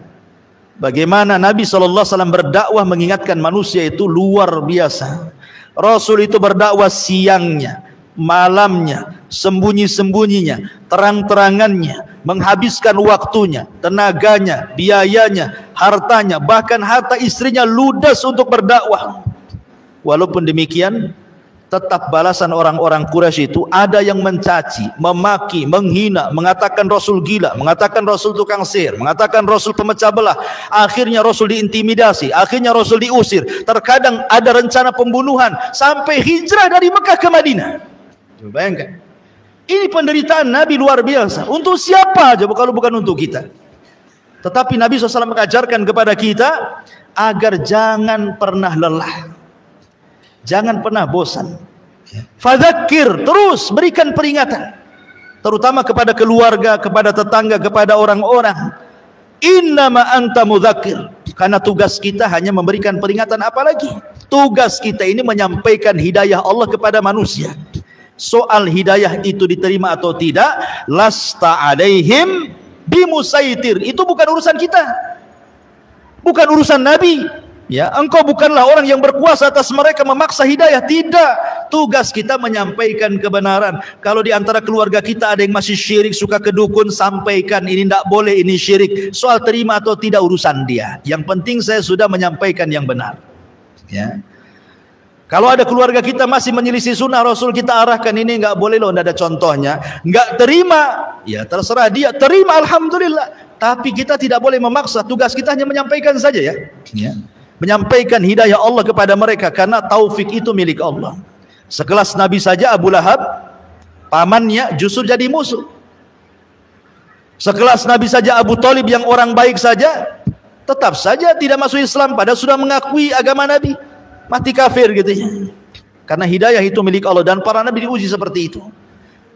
S2: bagaimana Nabi SAW berdakwah mengingatkan manusia itu luar biasa. Rasul itu berdakwah siangnya, malamnya, sembunyi-sembunyinya, terang-terangannya, menghabiskan waktunya, tenaganya, biayanya, hartanya, bahkan harta istrinya ludes untuk berdakwah. Walaupun demikian, tetap balasan orang-orang Quraisy itu ada yang mencaci, memaki, menghina, mengatakan Rasul gila, mengatakan Rasul tukang sihir, mengatakan Rasul pemecah belah. Akhirnya Rasul diintimidasi, akhirnya Rasul diusir. Terkadang ada rencana pembunuhan sampai hijrah dari Mekah ke Madinah. Coba bayangkan. Ini penderitaan Nabi luar biasa. Untuk siapa coba kalau bukan untuk kita? Tetapi Nabi SAW mengajarkan kepada kita agar jangan pernah lelah, jangan pernah bosan. Fadzakir, terus berikan peringatan, terutama kepada keluarga, kepada tetangga, kepada orang-orang. Innama anta mudzakir, karena tugas kita hanya memberikan peringatan. Apalagi tugas kita ini menyampaikan hidayah Allah kepada manusia. Soal hidayah itu diterima atau tidak, lasta alaihim bimusaitir, itu bukan urusan kita, bukan urusan Nabi. Ya, engkau bukanlah orang yang berkuasa atas mereka memaksa hidayah. Tidak, tugas kita menyampaikan kebenaran. Kalau di antara keluarga kita ada yang masih syirik, suka ke dukun, sampaikan ini tidak boleh, ini syirik. Soal terima atau tidak urusan dia. Yang penting saya sudah menyampaikan yang benar. Ya. Kalau ada keluarga kita masih menyelisih sunnah Rasul, kita arahkan ini nggak boleh loh, tidak ada contohnya. Nggak terima, ya terserah dia. Terima, alhamdulillah. Tapi kita tidak boleh memaksa. Tugas kita hanya menyampaikan saja ya. Ya. Menyampaikan hidayah Allah kepada mereka, karena taufik itu milik Allah. Sekelas Nabi saja Abu Lahab, pamannya justru jadi musuh. Sekelas Nabi saja Abu Thalib yang orang baik saja, tetap saja tidak masuk Islam, padahal sudah mengakui agama Nabi, mati kafir gitu ya. Karena hidayah itu milik Allah, dan para Nabi diuji seperti itu.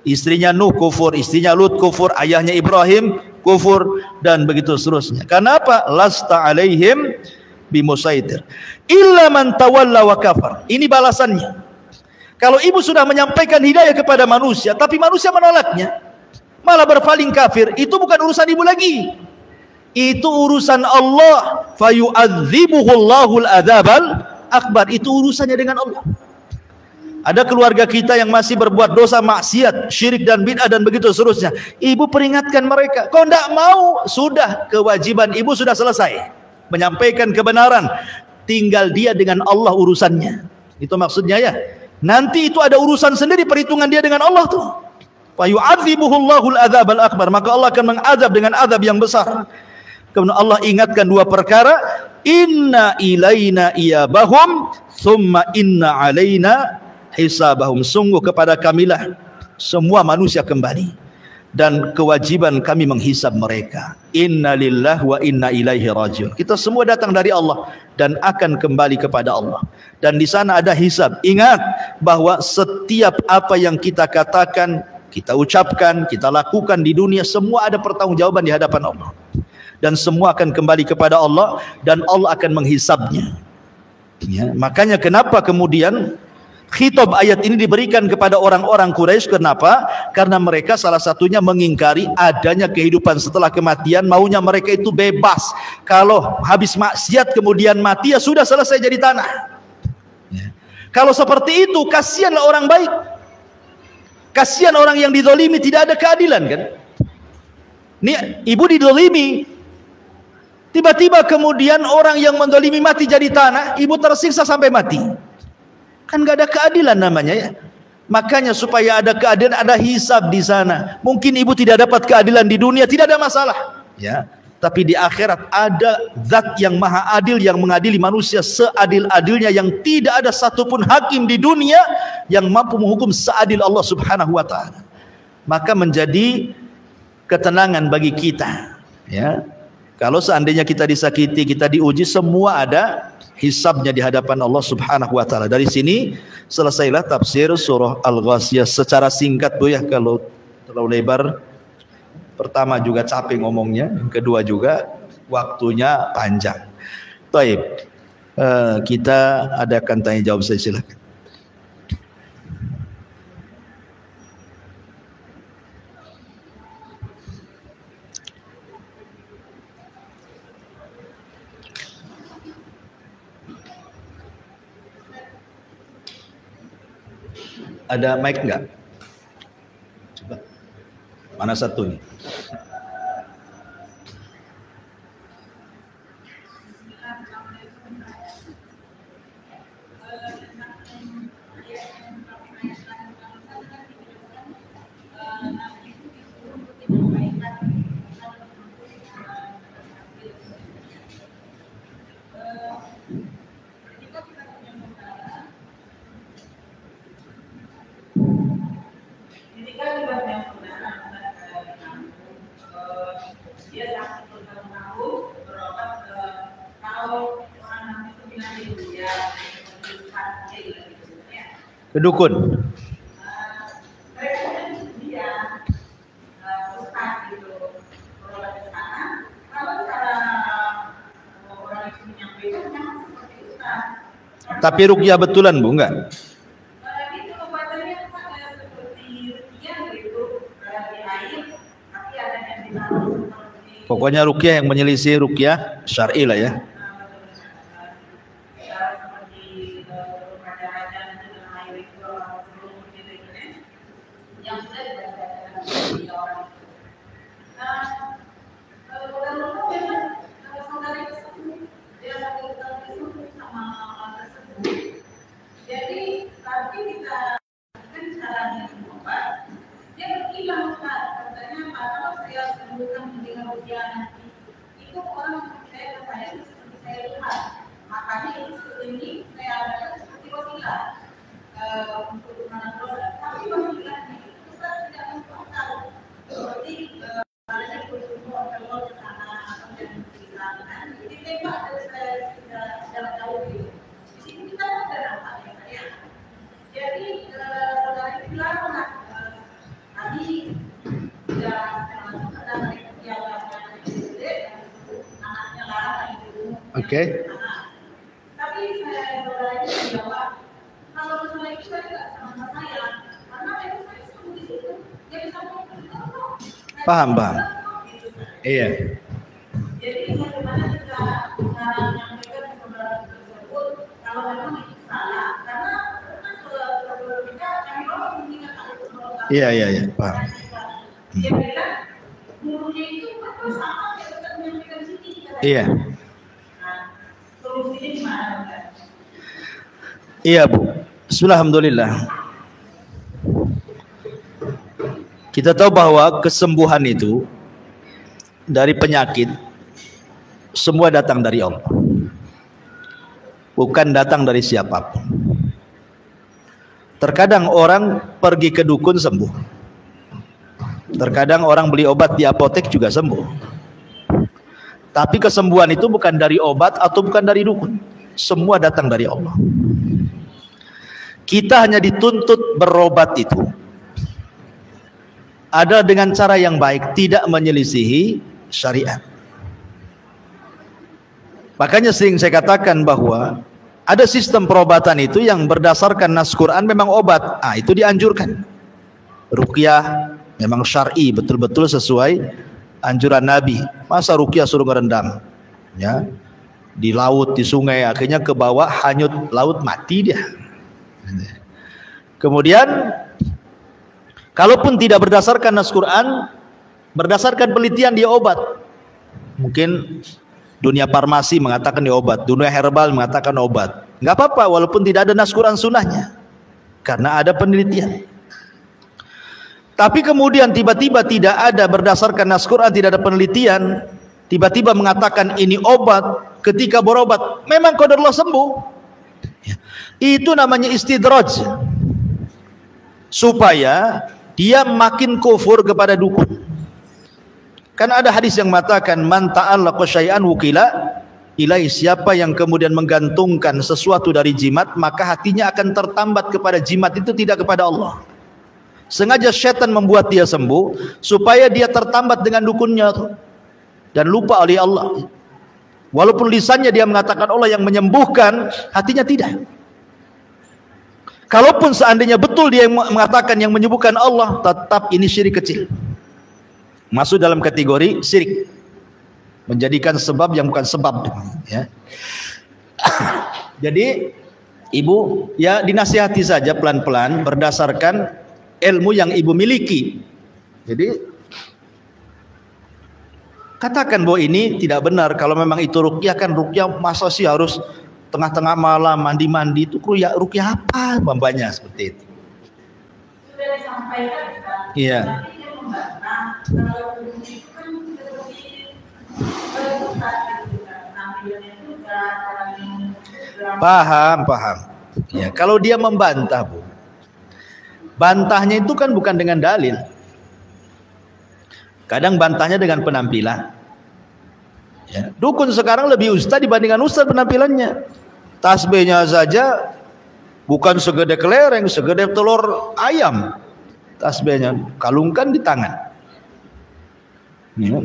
S2: Istrinya Nuh kufur, istrinya Lut kufur, ayahnya Ibrahim kufur, dan begitu seterusnya. Karena apa? Lasta alaihim bimusaitir illa man tawalla wa kafar. Ini balasannya. Kalau ibu sudah menyampaikan hidayah kepada manusia, tapi manusia menolaknya, malah berpaling kafir, itu bukan urusan ibu lagi, itu urusan Allah. Fayu'adzibuhu Allahul adzabal akbar, itu urusannya dengan Allah. Ada keluarga kita yang masih berbuat dosa maksiat, syirik dan bid'ah dan begitu seterusnya. Ibu peringatkan mereka. Kau tidak mau, sudah, kewajiban ibu sudah selesai. Menyampaikan kebenaran. Tinggal dia dengan Allah urusannya. Itu maksudnya ya. Nanti itu ada urusan sendiri, perhitungan dia dengan Allah tuh. Fa yu'adzibuhullahul adzabal akbar. Maka Allah akan mengazab dengan azab yang besar. Kemudian Allah ingatkan dua perkara. Inna ilaina iyabahum, thumma inna alaina hisabahum. Sungguh kepada kamilah semua manusia kembali, dan kewajiban kami menghisab mereka. Inna lillahi wa inna ilaihi rajiun. Kita semua datang dari Allah dan akan kembali kepada Allah. Dan di sana ada hisab. Ingat bahwa setiap apa yang kita katakan, kita ucapkan, kita lakukan di dunia, semua ada pertanggungjawaban di hadapan Allah. Dan semua akan kembali kepada Allah, dan Allah akan menghisabnya. Ya, makanya kenapa kemudian khitab ayat ini diberikan kepada orang-orang Quraisy. Kenapa? Karena mereka salah satunya mengingkari adanya kehidupan setelah kematian. Maunya mereka itu bebas. Kalau habis maksiat kemudian mati, ya sudah selesai jadi tanah. Ya. Kalau seperti itu, kasihanlah orang baik. Kasihan orang yang dizalimi, tidak ada keadilan kan? Nih, ibu dizalimi. Tiba-tiba kemudian orang yang menzalimi mati jadi tanah, ibu tersiksa sampai mati. Kan gak ada keadilan namanya ya. Makanya supaya ada keadilan, ada hisab di sana. Mungkin ibu tidak dapat keadilan di dunia, tidak ada masalah ya. Tapi di akhirat ada zat yang maha adil, yang mengadili manusia seadil-adilnya, yang tidak ada satupun hakim di dunia yang mampu menghukum seadil Allah subhanahu wa ta'ala. Maka menjadi ketenangan bagi kita ya. Kalau seandainya kita disakiti, kita diuji, semua ada hisabnya di hadapan Allah subhanahu wa ta'ala. Dari sini selesailah tafsir surah Al-Ghasyiyah secara singkat Bu ya. Kalau terlalu lebar, pertama juga capek ngomongnya, yang kedua juga waktunya panjang. Baik, kita adakan tanya jawab, saya silakan. Ada mic enggak? Coba. Mana satu nih? Kedukun. Tapi ruqyah betulan Bu, enggak? Pokoknya ruqyah yang menyelisih ruqyah syar'i lah ya. Oke.
S3: Tapi saya jawab, kalau misalnya itu saya tidak sama saya, karena itu saya sudah di situ, dia bisa ngomong.
S2: Paham. Iya.
S3: Jadi bagaimana kita menyampaikan kebenaran tersebut kalau memang itu salah, karena
S2: Iya, iya, iya, paham.
S3: Dia bilang gurunya itu apa sama kayak Ustaz menyampaikan sini.
S2: Iya.
S3: Nah, solusinya gimana Ustaz?
S2: Iya, Bu. Alhamdulillah. Kita tahu bahwa kesembuhan itu dari penyakit semua datang dari Allah. Bukan datang dari siapapun. Terkadang orang pergi ke dukun sembuh. Terkadang orang beli obat di apotek juga sembuh. Tapi kesembuhan itu bukan dari obat atau bukan dari dukun. Semua datang dari Allah. Kita hanya dituntut berobat itu ada dengan cara yang baik, tidak menyelisihi syariat. Makanya sering saya katakan bahwa ada sistem perobatan itu yang berdasarkan nas Quran memang obat. Itu dianjurkan. Ruqyah memang syar'i, betul-betul sesuai anjuran Nabi. Masa ruqyah suruh ngerendam? Ya. Di laut, di sungai, akhirnya ke bawah hanyut laut, mati dia. Kemudian kalaupun tidak berdasarkan nas Quran, berdasarkan penelitian dia obat. Mungkin dunia farmasi mengatakan dia obat, dunia herbal mengatakan obat. Nggak apa-apa walaupun tidak ada nas Quran sunnahnya, karena ada penelitian. Tapi kemudian tiba-tiba tidak ada berdasarkan nas Quran, tidak ada penelitian, tiba-tiba mengatakan ini obat, ketika berobat memang qadarullah sembuh. Itu namanya istidraj, supaya dia makin kufur kepada dukun. Kan ada hadis yang mengatakan man ta'allaqa syai'an wukila ilaihi, siapa yang kemudian menggantungkan sesuatu dari jimat maka hatinya akan tertambat kepada jimat itu, tidak kepada Allah. Sengaja syaitan membuat dia sembuh supaya dia tertambat dengan dukunnya dan lupa oleh Allah. Walaupun lisannya dia mengatakan Allah yang menyembuhkan, hatinya tidak. Kalaupun seandainya betul dia mengatakan yang menyembuhkan Allah, tetap ini syirik kecil, masuk dalam kategori syirik, menjadikan sebab yang bukan sebab, ya. Jadi ibu ya dinasihati saja pelan-pelan berdasarkan ilmu yang ibu miliki. Jadi katakan bahwa ini tidak benar. Kalau memang itu ruqyah, kan ruqyah masa sih harus tengah-tengah malam mandi-mandi, itu ruqyah apa bambanya seperti itu.
S3: Sudah disampaikan Ustaz.
S2: Iya.
S3: Tapi dia membantah kalau itu kan seperti Ustaz gitu kan, tampilannya juga orang
S2: Paham, paham. Ya, kalau dia membantah, Bu, bantahnya itu kan bukan dengan dalil. Kadang bantahnya dengan penampilan. Ya, dukun sekarang lebih ustaz dibandingkan ustaz penampilannya. Tasbihnya saja bukan segede kelereng, segede telur ayam. Tasbihnya kalungkan di tangan. Ya.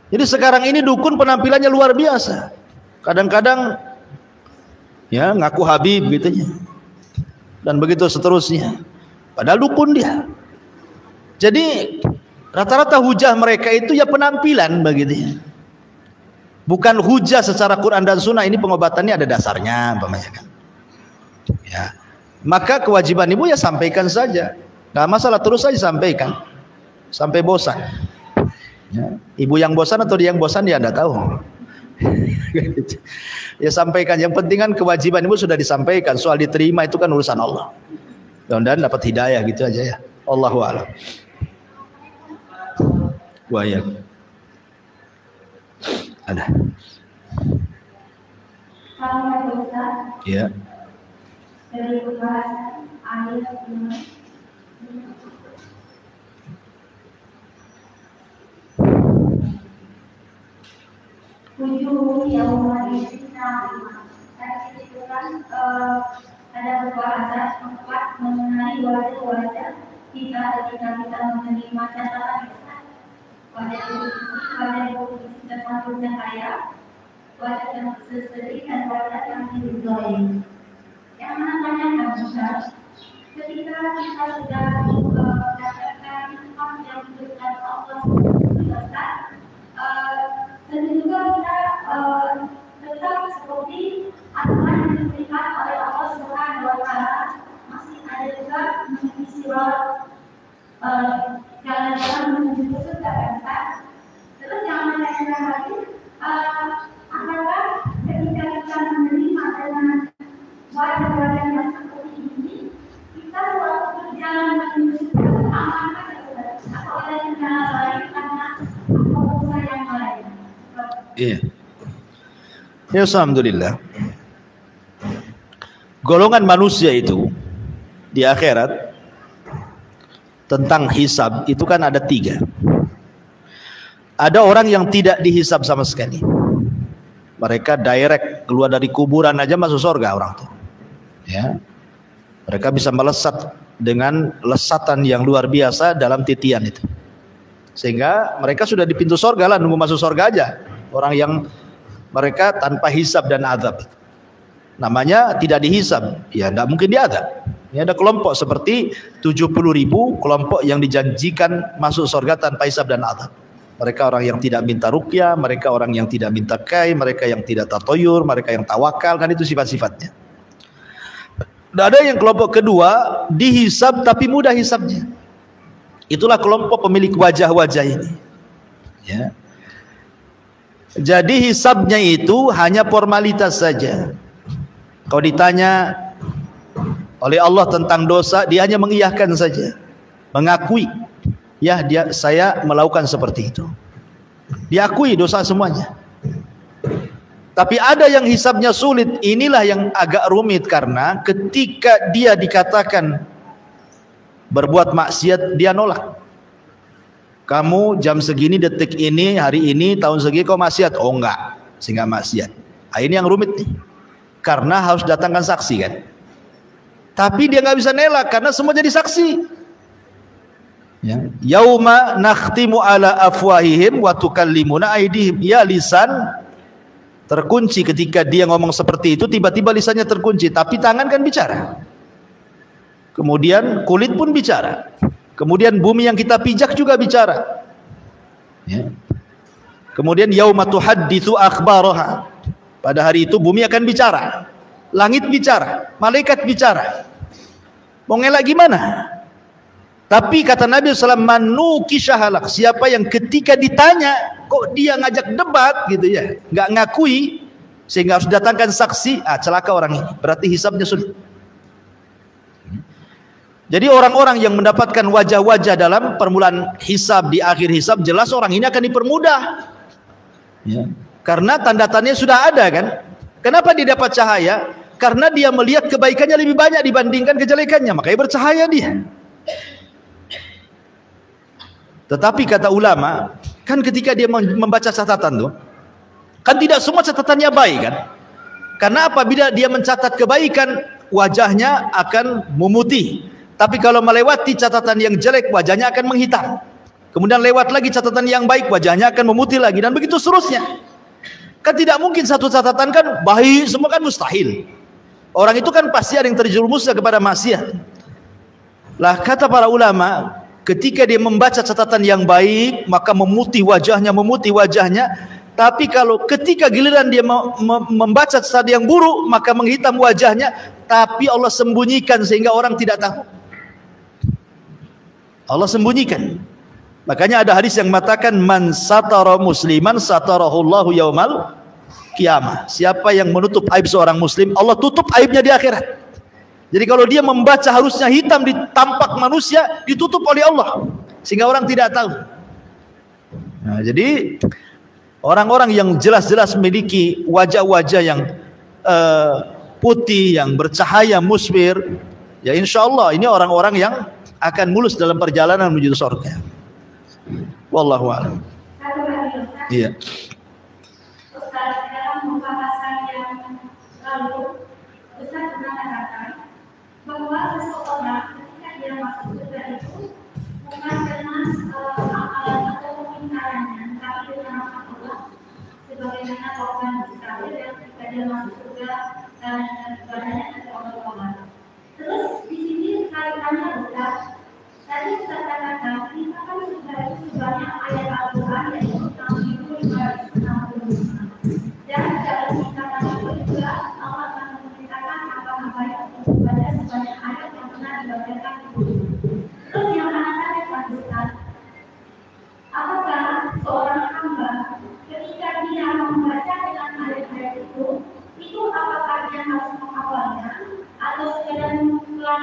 S2: Jadi sekarang ini dukun penampilannya luar biasa. Kadang-kadang ya ngaku Habib gitu ya. Dan begitu seterusnya. Padahal dukun dia. Jadi rata-rata hujah mereka itu ya penampilan begitu ya. Bukan hujah secara Quran dan Sunnah. Ini pengobatannya ada dasarnya, kan? Ya. Maka kewajiban ibu ya sampaikan saja, nggak masalah, terus saja sampaikan sampai bosan. Ya. Ibu yang bosan atau dia yang bosan ya anda tahu. Ya sampaikan. Yang penting kan kewajiban ibu sudah disampaikan. Soal diterima itu kan urusan Allah. Mudah-mudahan dapat hidayah gitu aja ya. Allahu a'lam. Wa ya. Ada.
S3: Assalamualaikum Ustaz.
S2: Ya.
S3: Dari pembahasan ayat 5. Tujuh yang tadi itu kan ada pembahasan empat mengenai wajah-wajah kita ketika kita menerima catatan wajah yang termasuk cahaya, wajah yang sedih dan wajah yang diridhoi. Yang mana tanyakan Ustaz, ketika kita sudah mendapatkan hak yang diberikan Allah Ustaz, tentu juga kita tetap seperti aturan yang diberikan oleh Allah Subhanahu wa Ta'ala, masih ada juga mengisi sirat jalan-jalan menuju ke surga kan Ustaz? Terus yang menanyakan lagi, apakah ketika kita menerima dengan wajah-wajah yang seperti ini, kita waktu berjalan menuju ke surga amankan atau ada kendala lain karena keputusan yang lain?
S2: Iya. Ya, alhamdulillah. Golongan manusia itu di akhirat tentang hisab itu kan ada 3. Ada orang yang tidak dihisab sama sekali. Mereka direct keluar dari kuburan aja masuk surga orang itu. Ya. Mereka bisa melesat dengan lesatan yang luar biasa dalam titian itu. Sehingga mereka sudah di pintu surga lah, nunggu masuk surga aja. Orang yang mereka tanpa hisab dan azab. Namanya tidak dihisab, ya tidak mungkin diazab. Ini ada kelompok seperti 70.000 kelompok yang dijanjikan masuk surga tanpa hisab dan azab. Mereka orang yang tidak minta ruqyah, mereka orang yang tidak minta kai, mereka yang tidak tatoyur, mereka yang tawakal, kan itu sifat-sifatnya. Dan ada yang kelompok kedua dihisab tapi mudah hisabnya. Itulah kelompok pemilik wajah-wajah ini. Ya. Jadi hisabnya itu hanya formalitas saja. Kalau ditanya oleh Allah tentang dosa, dia hanya mengiyahkan saja, mengakui, ya saya melakukan seperti itu. Diakui dosa semuanya. Tapi ada yang hisabnya sulit. Inilah yang agak rumit karena ketika dia dikatakan berbuat maksiat, dia nolak. Kamu jam segini, detik ini, hari ini, tahun segini kau maksiat? Oh enggak, sehingga maksiat. Nah, ini yang rumit nih. Karena harus datangkan saksi kan. Tapi dia nggak bisa nelak karena semua jadi saksi. Ya. Yauma nakhtimu ala afwahihim wa tukallimuna aydihim. Ya, lisan terkunci ketika dia ngomong seperti itu, tiba-tiba lisannya terkunci, tapi tangan kan bicara. Kemudian kulit pun bicara. Kemudian bumi yang kita pijak juga bicara. Ya. Kemudian yauma tuhadditsu akhbaraha. Pada hari itu bumi akan bicara, langit bicara, malaikat bicara. Mau ngelak gimana? Tapi kata Nabi SAW, manuki syahalak, siapa yang ketika ditanya kok dia ngajak debat gitu ya, nggak ngakui sehingga harus datangkan saksi, celaka orang ini, berarti hisabnya sulit. Jadi orang-orang yang mendapatkan wajah-wajah dalam permulaan hisab, di akhir hisab, jelas orang ini akan dipermudah. Ya. Karena tanda-tandanya sudah ada kan. Kenapa dia dapat cahaya? Karena dia melihat kebaikannya lebih banyak dibandingkan kejelekannya, makanya bercahaya dia. Tetapi kata ulama, kan ketika dia membaca catatan tuh, kan tidak semua catatannya baik kan. Karena apabila dia mencatat kebaikan, wajahnya akan memutih. Tapi kalau melewati catatan yang jelek, wajahnya akan menghitam. Kemudian lewat lagi catatan yang baik, wajahnya akan memutih lagi, dan begitu seterusnya. Kan tidak mungkin satu catatan kan baik semua, kan mustahil. Orang itu kan pasti ada yang terjerumusnya kepada maksiat. Lah kata para ulama, ketika dia membaca catatan yang baik, maka memutih wajahnya. Tapi kalau ketika giliran dia membaca catatan yang buruk, maka menghitam wajahnya. Tapi Allah sembunyikan sehingga orang tidak tahu. Allah sembunyikan. Makanya ada hadis yang mengatakan man satara musliman satarahullahu yaumal qiyamah. Siapa yang menutup aib seorang muslim, Allah tutup aibnya di akhirat. Jadi kalau dia membaca harusnya hitam di tampak manusia, ditutup oleh Allah sehingga orang tidak tahu. Nah, jadi orang-orang yang jelas-jelas memiliki wajah-wajah yang putih, yang bercahaya musfir, ya insya Allah ini orang-orang yang akan mulus dalam perjalanan menuju surga. Wallahu a'lam. Iya.
S3: Ustaz, dalam pembahasan yang lalu, Ustaz pernah katakan bahwa seseorang ketika dia masuk surga itu bukan karena amalan atau kepintarannya, tapi dengan rahmat Allah, sebagaimana orang Israel yang ketika dia masuk surga dan ibadahnya kepada Allah. Terus di sini kaitannya Ustaz, tadi Ustaz katakan kita kan surga itu sebanyak ayat Al-Quran yaitu 65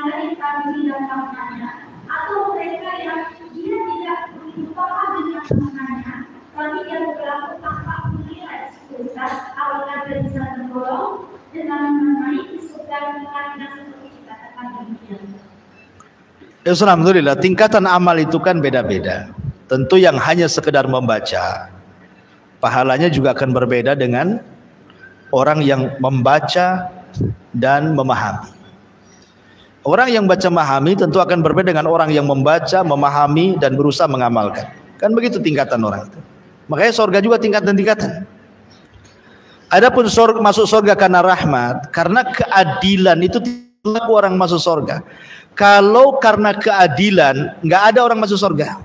S3: dari kami dan karenanya, atau mereka yang dia tidak begitu paham dengan kemenangannya, tapi dia berlaku tanpa menilai seputar apakah dia bisa tergolong dengan mengenai surga yang seperti dikatakan demikian.
S2: Alhamdulillah, tingkatan amal itu kan beda-beda. Tentu yang hanya sekedar membaca, pahalanya juga akan berbeda dengan orang yang membaca dan memahami. Orang yang baca memahami tentu akan berbeda dengan orang yang membaca, memahami, dan berusaha mengamalkan. Kan begitu tingkatan orang itu. Makanya surga juga tingkatan-tingkatan. Adapun masuk surga karena rahmat, karena keadilan itu tidak orang masuk surga. Kalau karena keadilan, nggak ada orang masuk surga.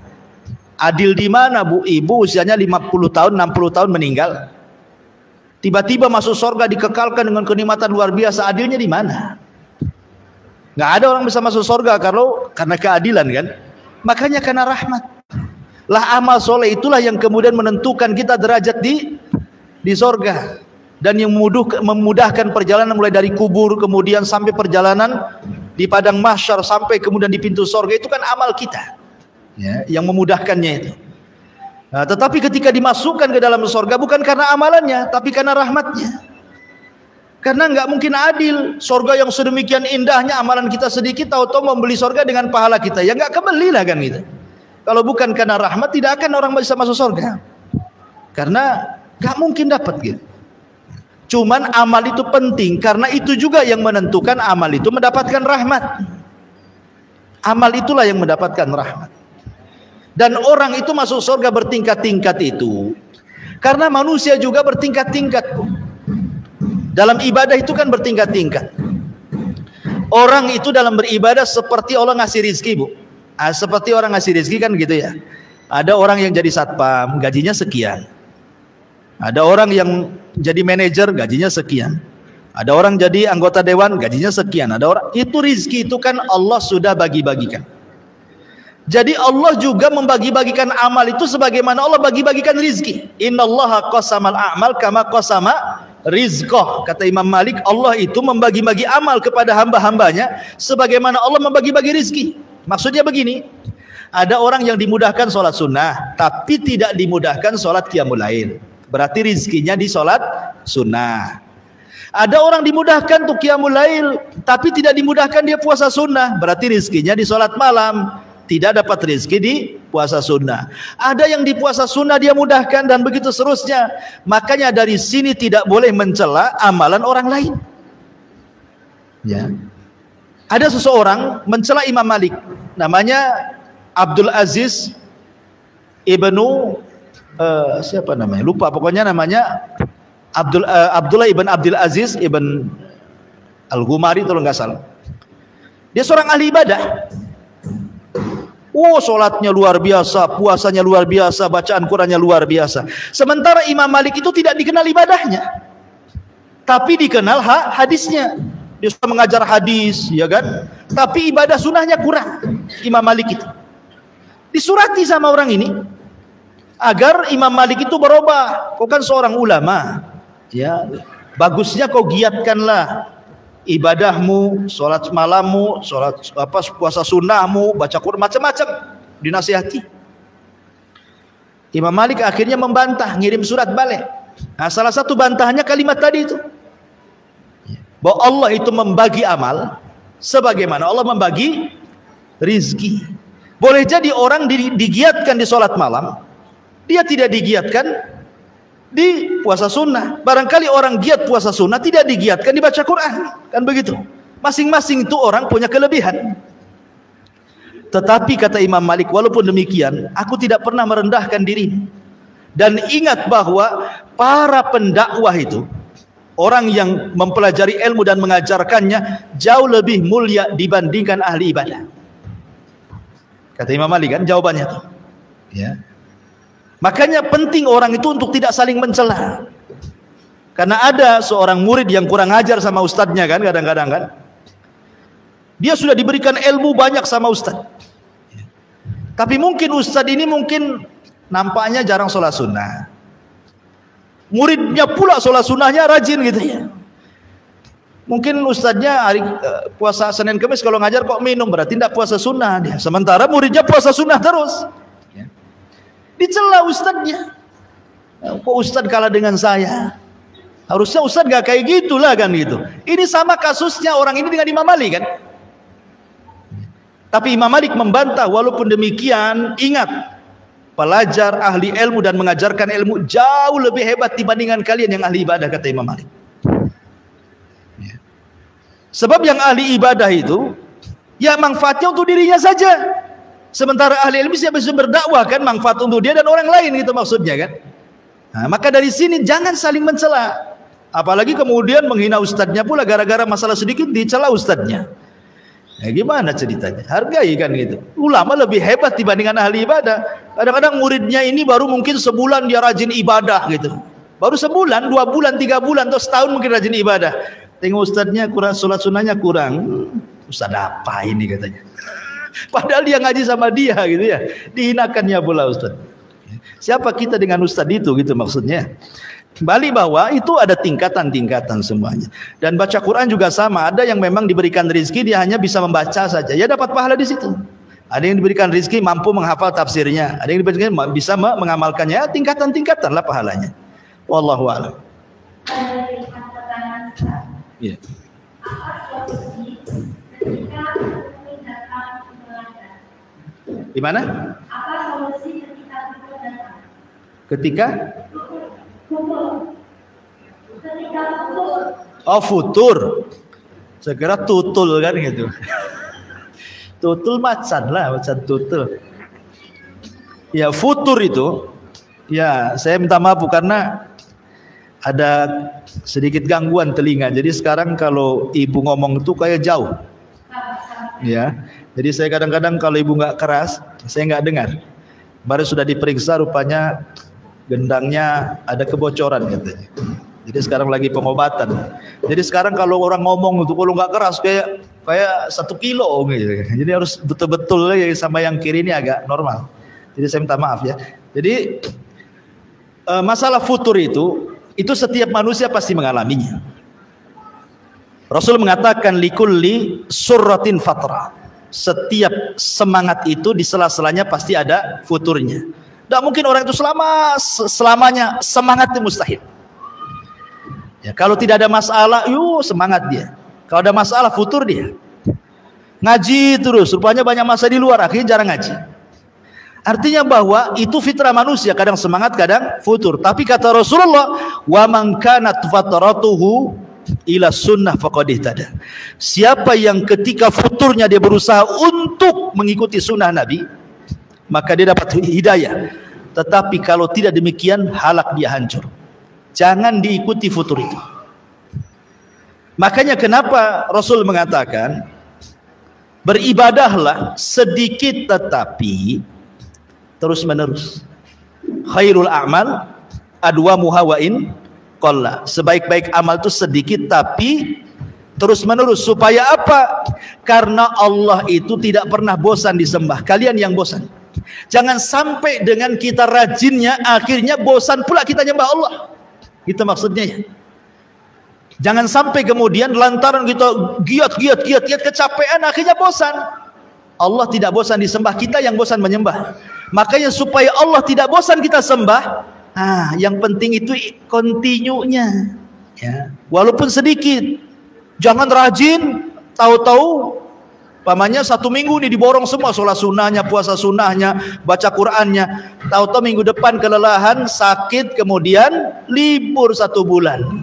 S2: Adil di mana, Bu? Ibu usianya 50 tahun, 60 tahun meninggal. Tiba-tiba masuk surga dikekalkan dengan kenikmatan luar biasa. Adilnya di mana? Nggak ada orang bisa masuk surga kalau karena keadilan kan. Makanya karena rahmat. Lah amal soleh itulah yang kemudian menentukan kita derajat di surga. Dan yang memudahkan perjalanan mulai dari kubur kemudian sampai perjalanan di padang mahsyar sampai kemudian di pintu surga, itu kan amal kita ya, yang memudahkannya itu. Nah, tetapi ketika dimasukkan ke dalam surga bukan karena amalannya tapi karena rahmatnya. Karena nggak mungkin adil, surga yang sedemikian indahnya amalan kita sedikit tahu-tahu membeli surga dengan pahala kita, ya nggak kebeli lah kan gitu. Kalau bukan karena rahmat tidak akan orang bisa masuk surga, karena nggak mungkin dapat gitu. Cuman amal itu penting karena itu juga yang menentukan amal itu mendapatkan rahmat. Amal itulah yang mendapatkan rahmat. Dan orang itu masuk surga bertingkat-tingkat itu karena manusia juga bertingkat-tingkat. Dalam ibadah itu kan bertingkat-tingkat. Orang itu dalam beribadah seperti Allah ngasih rizki, Bu. Seperti orang ngasih rizki kan gitu ya. Ada orang yang jadi satpam, gajinya sekian. Ada orang yang jadi manajer, gajinya sekian. Ada orang jadi anggota dewan, gajinya sekian. Ada orang, itu rizki itu kan Allah sudah bagi-bagikan. Jadi Allah juga membagi-bagikan amal itu sebagaimana Allah bagi-bagikan rizki. Innallaha qasamal a'mal kama qasama rizqah. Kata Imam Malik, Allah itu membagi-bagi amal kepada hamba-hambanya sebagaimana Allah membagi-bagi rizki. Maksudnya begini, ada orang yang dimudahkan sholat sunnah tapi tidak dimudahkan sholat qiyamul lail, berarti rizkinya di sholat sunnah. Ada orang dimudahkan untuk qiyamul lail tapi tidak dimudahkan dia puasa sunnah, berarti rizkinya di sholat malam, tidak dapat rizki di puasa sunnah. Ada yang di puasa sunnah dia mudahkan dan begitu seterusnya. Makanya dari sini tidak boleh mencela amalan orang lain ya. Ada seseorang mencela Imam Malik, namanya Abdul Aziz ibnu siapa namanya, lupa, pokoknya namanya Abdullah ibn Abdul Aziz ibn Al-Ghumari kalau nggak salah. Dia seorang ahli ibadah. Sholatnya luar biasa, puasanya luar biasa, bacaan Qurannya luar biasa. Sementara Imam Malik itu tidak dikenal ibadahnya, tapi dikenal hadisnya. Dia sudah mengajar hadis, ya kan? Tapi ibadah sunnahnya kurang. Imam Malik itu disurati sama orang ini agar Imam Malik itu berubah. Kau kan seorang ulama, ya. Bagusnya kau giatkanlah ibadahmu, sholat malammu, sholat puasa sunnahmu, baca Quran, macam-macam dinasihati. Imam Malik akhirnya membantah, ngirim surat balik. Nah, salah satu bantahannya kalimat tadi itu, bahwa Allah itu membagi amal sebagaimana Allah membagi rizki. Boleh jadi orang digiatkan di sholat malam, dia tidak digiatkan di puasa sunnah. Barangkali orang giat puasa sunnah tidak digiatkan dibaca Quran, kan begitu. Masing-masing itu orang punya kelebihan. Tetapi kata Imam Malik, walaupun demikian aku tidak pernah merendahkan diri. Dan ingat bahwa para pendakwah itu, orang yang mempelajari ilmu dan mengajarkannya, jauh lebih mulia dibandingkan ahli ibadah. Kata Imam Malik kan jawabannya tuh ya. Makanya penting orang itu untuk tidak saling mencela. Karena ada seorang murid yang kurang ajar sama ustadznya kan, kadang-kadang kan. Dia sudah diberikan ilmu banyak sama ustadz. Tapi mungkin ustadz ini mungkin nampaknya jarang sholat sunnah. Muridnya pula sholat sunnahnya rajin gitu ya. Mungkin ustadznya hari puasa Senin Kamis kalau ngajar kok minum, berarti tidak puasa sunnah dia. Sementara muridnya puasa sunnah terus. Ya. Dicela ustadznya. Kok ustadz kalah dengan saya? Harusnya ustadz gak kayak gitulah kan gitu. Ini sama kasusnya orang ini dengan Imam Malik kan. Tapi Imam Malik membantah. Walaupun demikian, ingat, pelajar ahli ilmu dan mengajarkan ilmu jauh lebih hebat dibandingkan kalian yang ahli ibadah, kata Imam Malik. Sebab yang ahli ibadah itu ya manfaatnya untuk dirinya saja. Sementara ahli ilmu siapa bisa berdakwah kan, manfaat untuk dia dan orang lain, gitu maksudnya kan. Nah, maka dari sini jangan saling mencela. Apalagi kemudian menghina ustadznya pula gara-gara masalah sedikit dicela ustadznya. Ya gimana ceritanya? Hargai kan gitu. Ulama lebih hebat dibandingkan ahli ibadah. Kadang-kadang muridnya ini baru mungkin sebulan dia rajin ibadah gitu. Baru sebulan, 2 bulan, 3 bulan atau setahun mungkin rajin ibadah. Tengok ustadznya kurang, sholat sunnahnya kurang. Ustadz apa ini katanya. Padahal dia ngaji sama dia gitu ya. Dihinakannya pula ustadz. Siapa kita dengan ustadz itu gitu maksudnya. Kembali bahwa itu ada tingkatan-tingkatan semuanya. Dan baca Quran juga sama. Ada yang memang diberikan rezeki dia hanya bisa membaca saja. Ya dapat pahala di situ. Ada yang diberikan rezeki mampu menghafal tafsirnya. Ada yang diberikan bisa mengamalkannya. Ya, tingkatan-tingkatan lah pahalanya. Wallahu a'lam. Iya. Di mana?
S3: Apa solusi ketika kumpul datang?
S2: Ketika?
S3: Ketika kumpul.
S2: Oh, futur. Saya kira tutul kan gitu. Tutul macan lah, macan tutul. Ya, futur itu. Ya, saya minta maaf karena ada sedikit gangguan telinga. Jadi sekarang kalau ibu ngomong itu kayak jauh. Ya. Jadi saya kadang-kadang kalau ibu nggak keras, saya nggak dengar. Baru sudah diperiksa rupanya gendangnya ada kebocoran katanya. Jadi sekarang lagi pengobatan. Jadi sekarang kalau orang ngomong itu kalau nggak keras kayak 1 kilo gitu. Jadi harus betul-betul sama yang kiri ini agak normal. Jadi saya minta maaf ya. Jadi masalah futur itu setiap manusia pasti mengalaminya. Rasul mengatakan likulli surratin fatra. Setiap semangat itu di sela-selanya pasti ada futurnya. Tidak mungkin orang itu selamanya semangat itu mustahil. Ya, kalau tidak ada masalah, semangat dia. Kalau ada masalah, futur dia. Ngaji terus, rupanya banyak masa di luar, akhirnya jarang ngaji. Artinya bahwa itu fitrah manusia, kadang semangat, kadang futur. Tapi kata Rasulullah, wa man kanat fatratuhu ila sunnah faqad ihtada. Siapa yang ketika futurnya dia berusaha untuk mengikuti sunnah Nabi, maka dia dapat hidayah. Tetapi kalau tidak demikian, halak dia hancur. Jangan diikuti futur itu. Makanya kenapa Rasul mengatakan beribadahlah sedikit tetapi terus menerus. Khairul a'mal adwamuha wa in qalla. Sebaik-baik amal itu sedikit tapi terus menerus. Supaya apa? Karena Allah itu tidak pernah bosan disembah. Kalian yang bosan. Jangan sampai dengan kita rajinnya akhirnya bosan pula kita nyembah Allah. Itu maksudnya ya. Jangan sampai kemudian lantaran kita giat kecapean akhirnya bosan. Allah tidak bosan disembah, kita yang bosan menyembah. Makanya supaya Allah tidak bosan kita sembah, yang penting itu continue-nya ya. Walaupun sedikit. Jangan rajin, tahu-tahu pamannya 1 minggu nih diborong semua sholat sunnahnya, puasa sunnahnya, baca Qur'annya. Tahu-tahu minggu depan kelelahan, sakit, kemudian libur 1 bulan.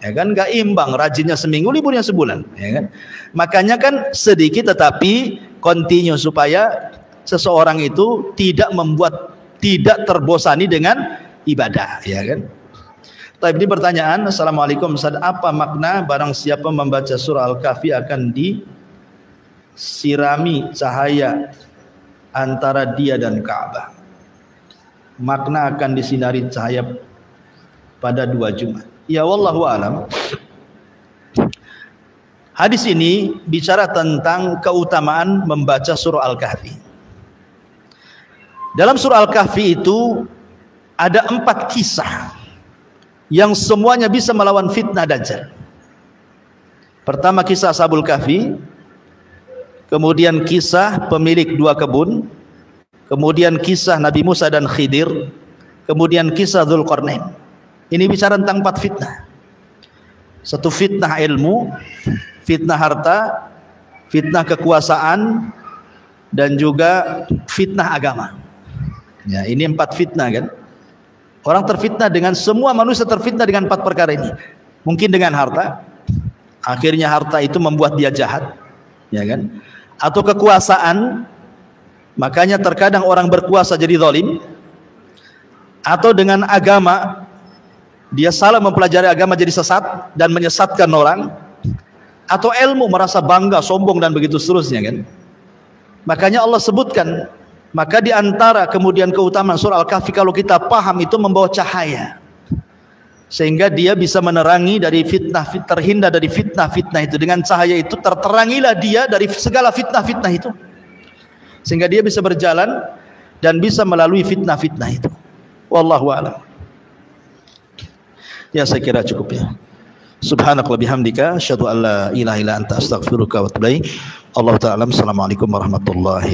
S2: Ya kan, nggak imbang, rajinnya seminggu, liburnya sebulan, ya kan. Makanya kan sedikit tetapi continue supaya seseorang itu tidak terbosani dengan ibadah, ya kan. Tapi ini pertanyaan, Assalamualaikum Ustaz, apa makna barang siapa membaca surah Al-Kahfi akan disirami cahaya antara dia dan Ka'bah? Makna akan disinari cahaya pada 2 Jumat. Ya wallahu alam. Hadis ini bicara tentang keutamaan membaca surah Al-Kahfi. Dalam surah Al-Kahfi itu ada 4 kisah yang semuanya bisa melawan fitnah Dajjal. Pertama kisah Ashabul Kahfi, kemudian kisah pemilik 2 kebun, kemudian kisah Nabi Musa dan Khidir, kemudian kisah Dzulqarnain. Ini bicara tentang 4 fitnah. Satu fitnah ilmu, fitnah harta, fitnah kekuasaan, dan juga fitnah agama. Ya, ini 4 fitnah kan. Orang terfitnah dengan, semua manusia terfitnah dengan 4 perkara ini. Mungkin dengan harta, akhirnya harta itu membuat dia jahat, ya kan? Atau kekuasaan, makanya terkadang orang berkuasa jadi zalim. Atau dengan agama, dia salah mempelajari agama jadi sesat dan menyesatkan orang. Atau ilmu, merasa bangga, sombong dan begitu seterusnya kan. Makanya Allah sebutkan, maka di antara kemudian keutamaan surah Al-Kahfi, kalau kita paham, itu membawa cahaya sehingga dia bisa menerangi dari fitnah, terhindar dari fitnah-fitnah itu. Dengan cahaya itu terterangilah dia dari segala fitnah-fitnah itu, sehingga dia bisa berjalan dan bisa melalui fitnah-fitnah itu. Wallahu a'lam. Ya, saya kira cukup ya. Subhanakallahumma bihamdika asyhadu an la ilaha illa anta astaghfiruka wa atubu ilaik. Allahu ta'ala. Assalamualaikum warahmatullahi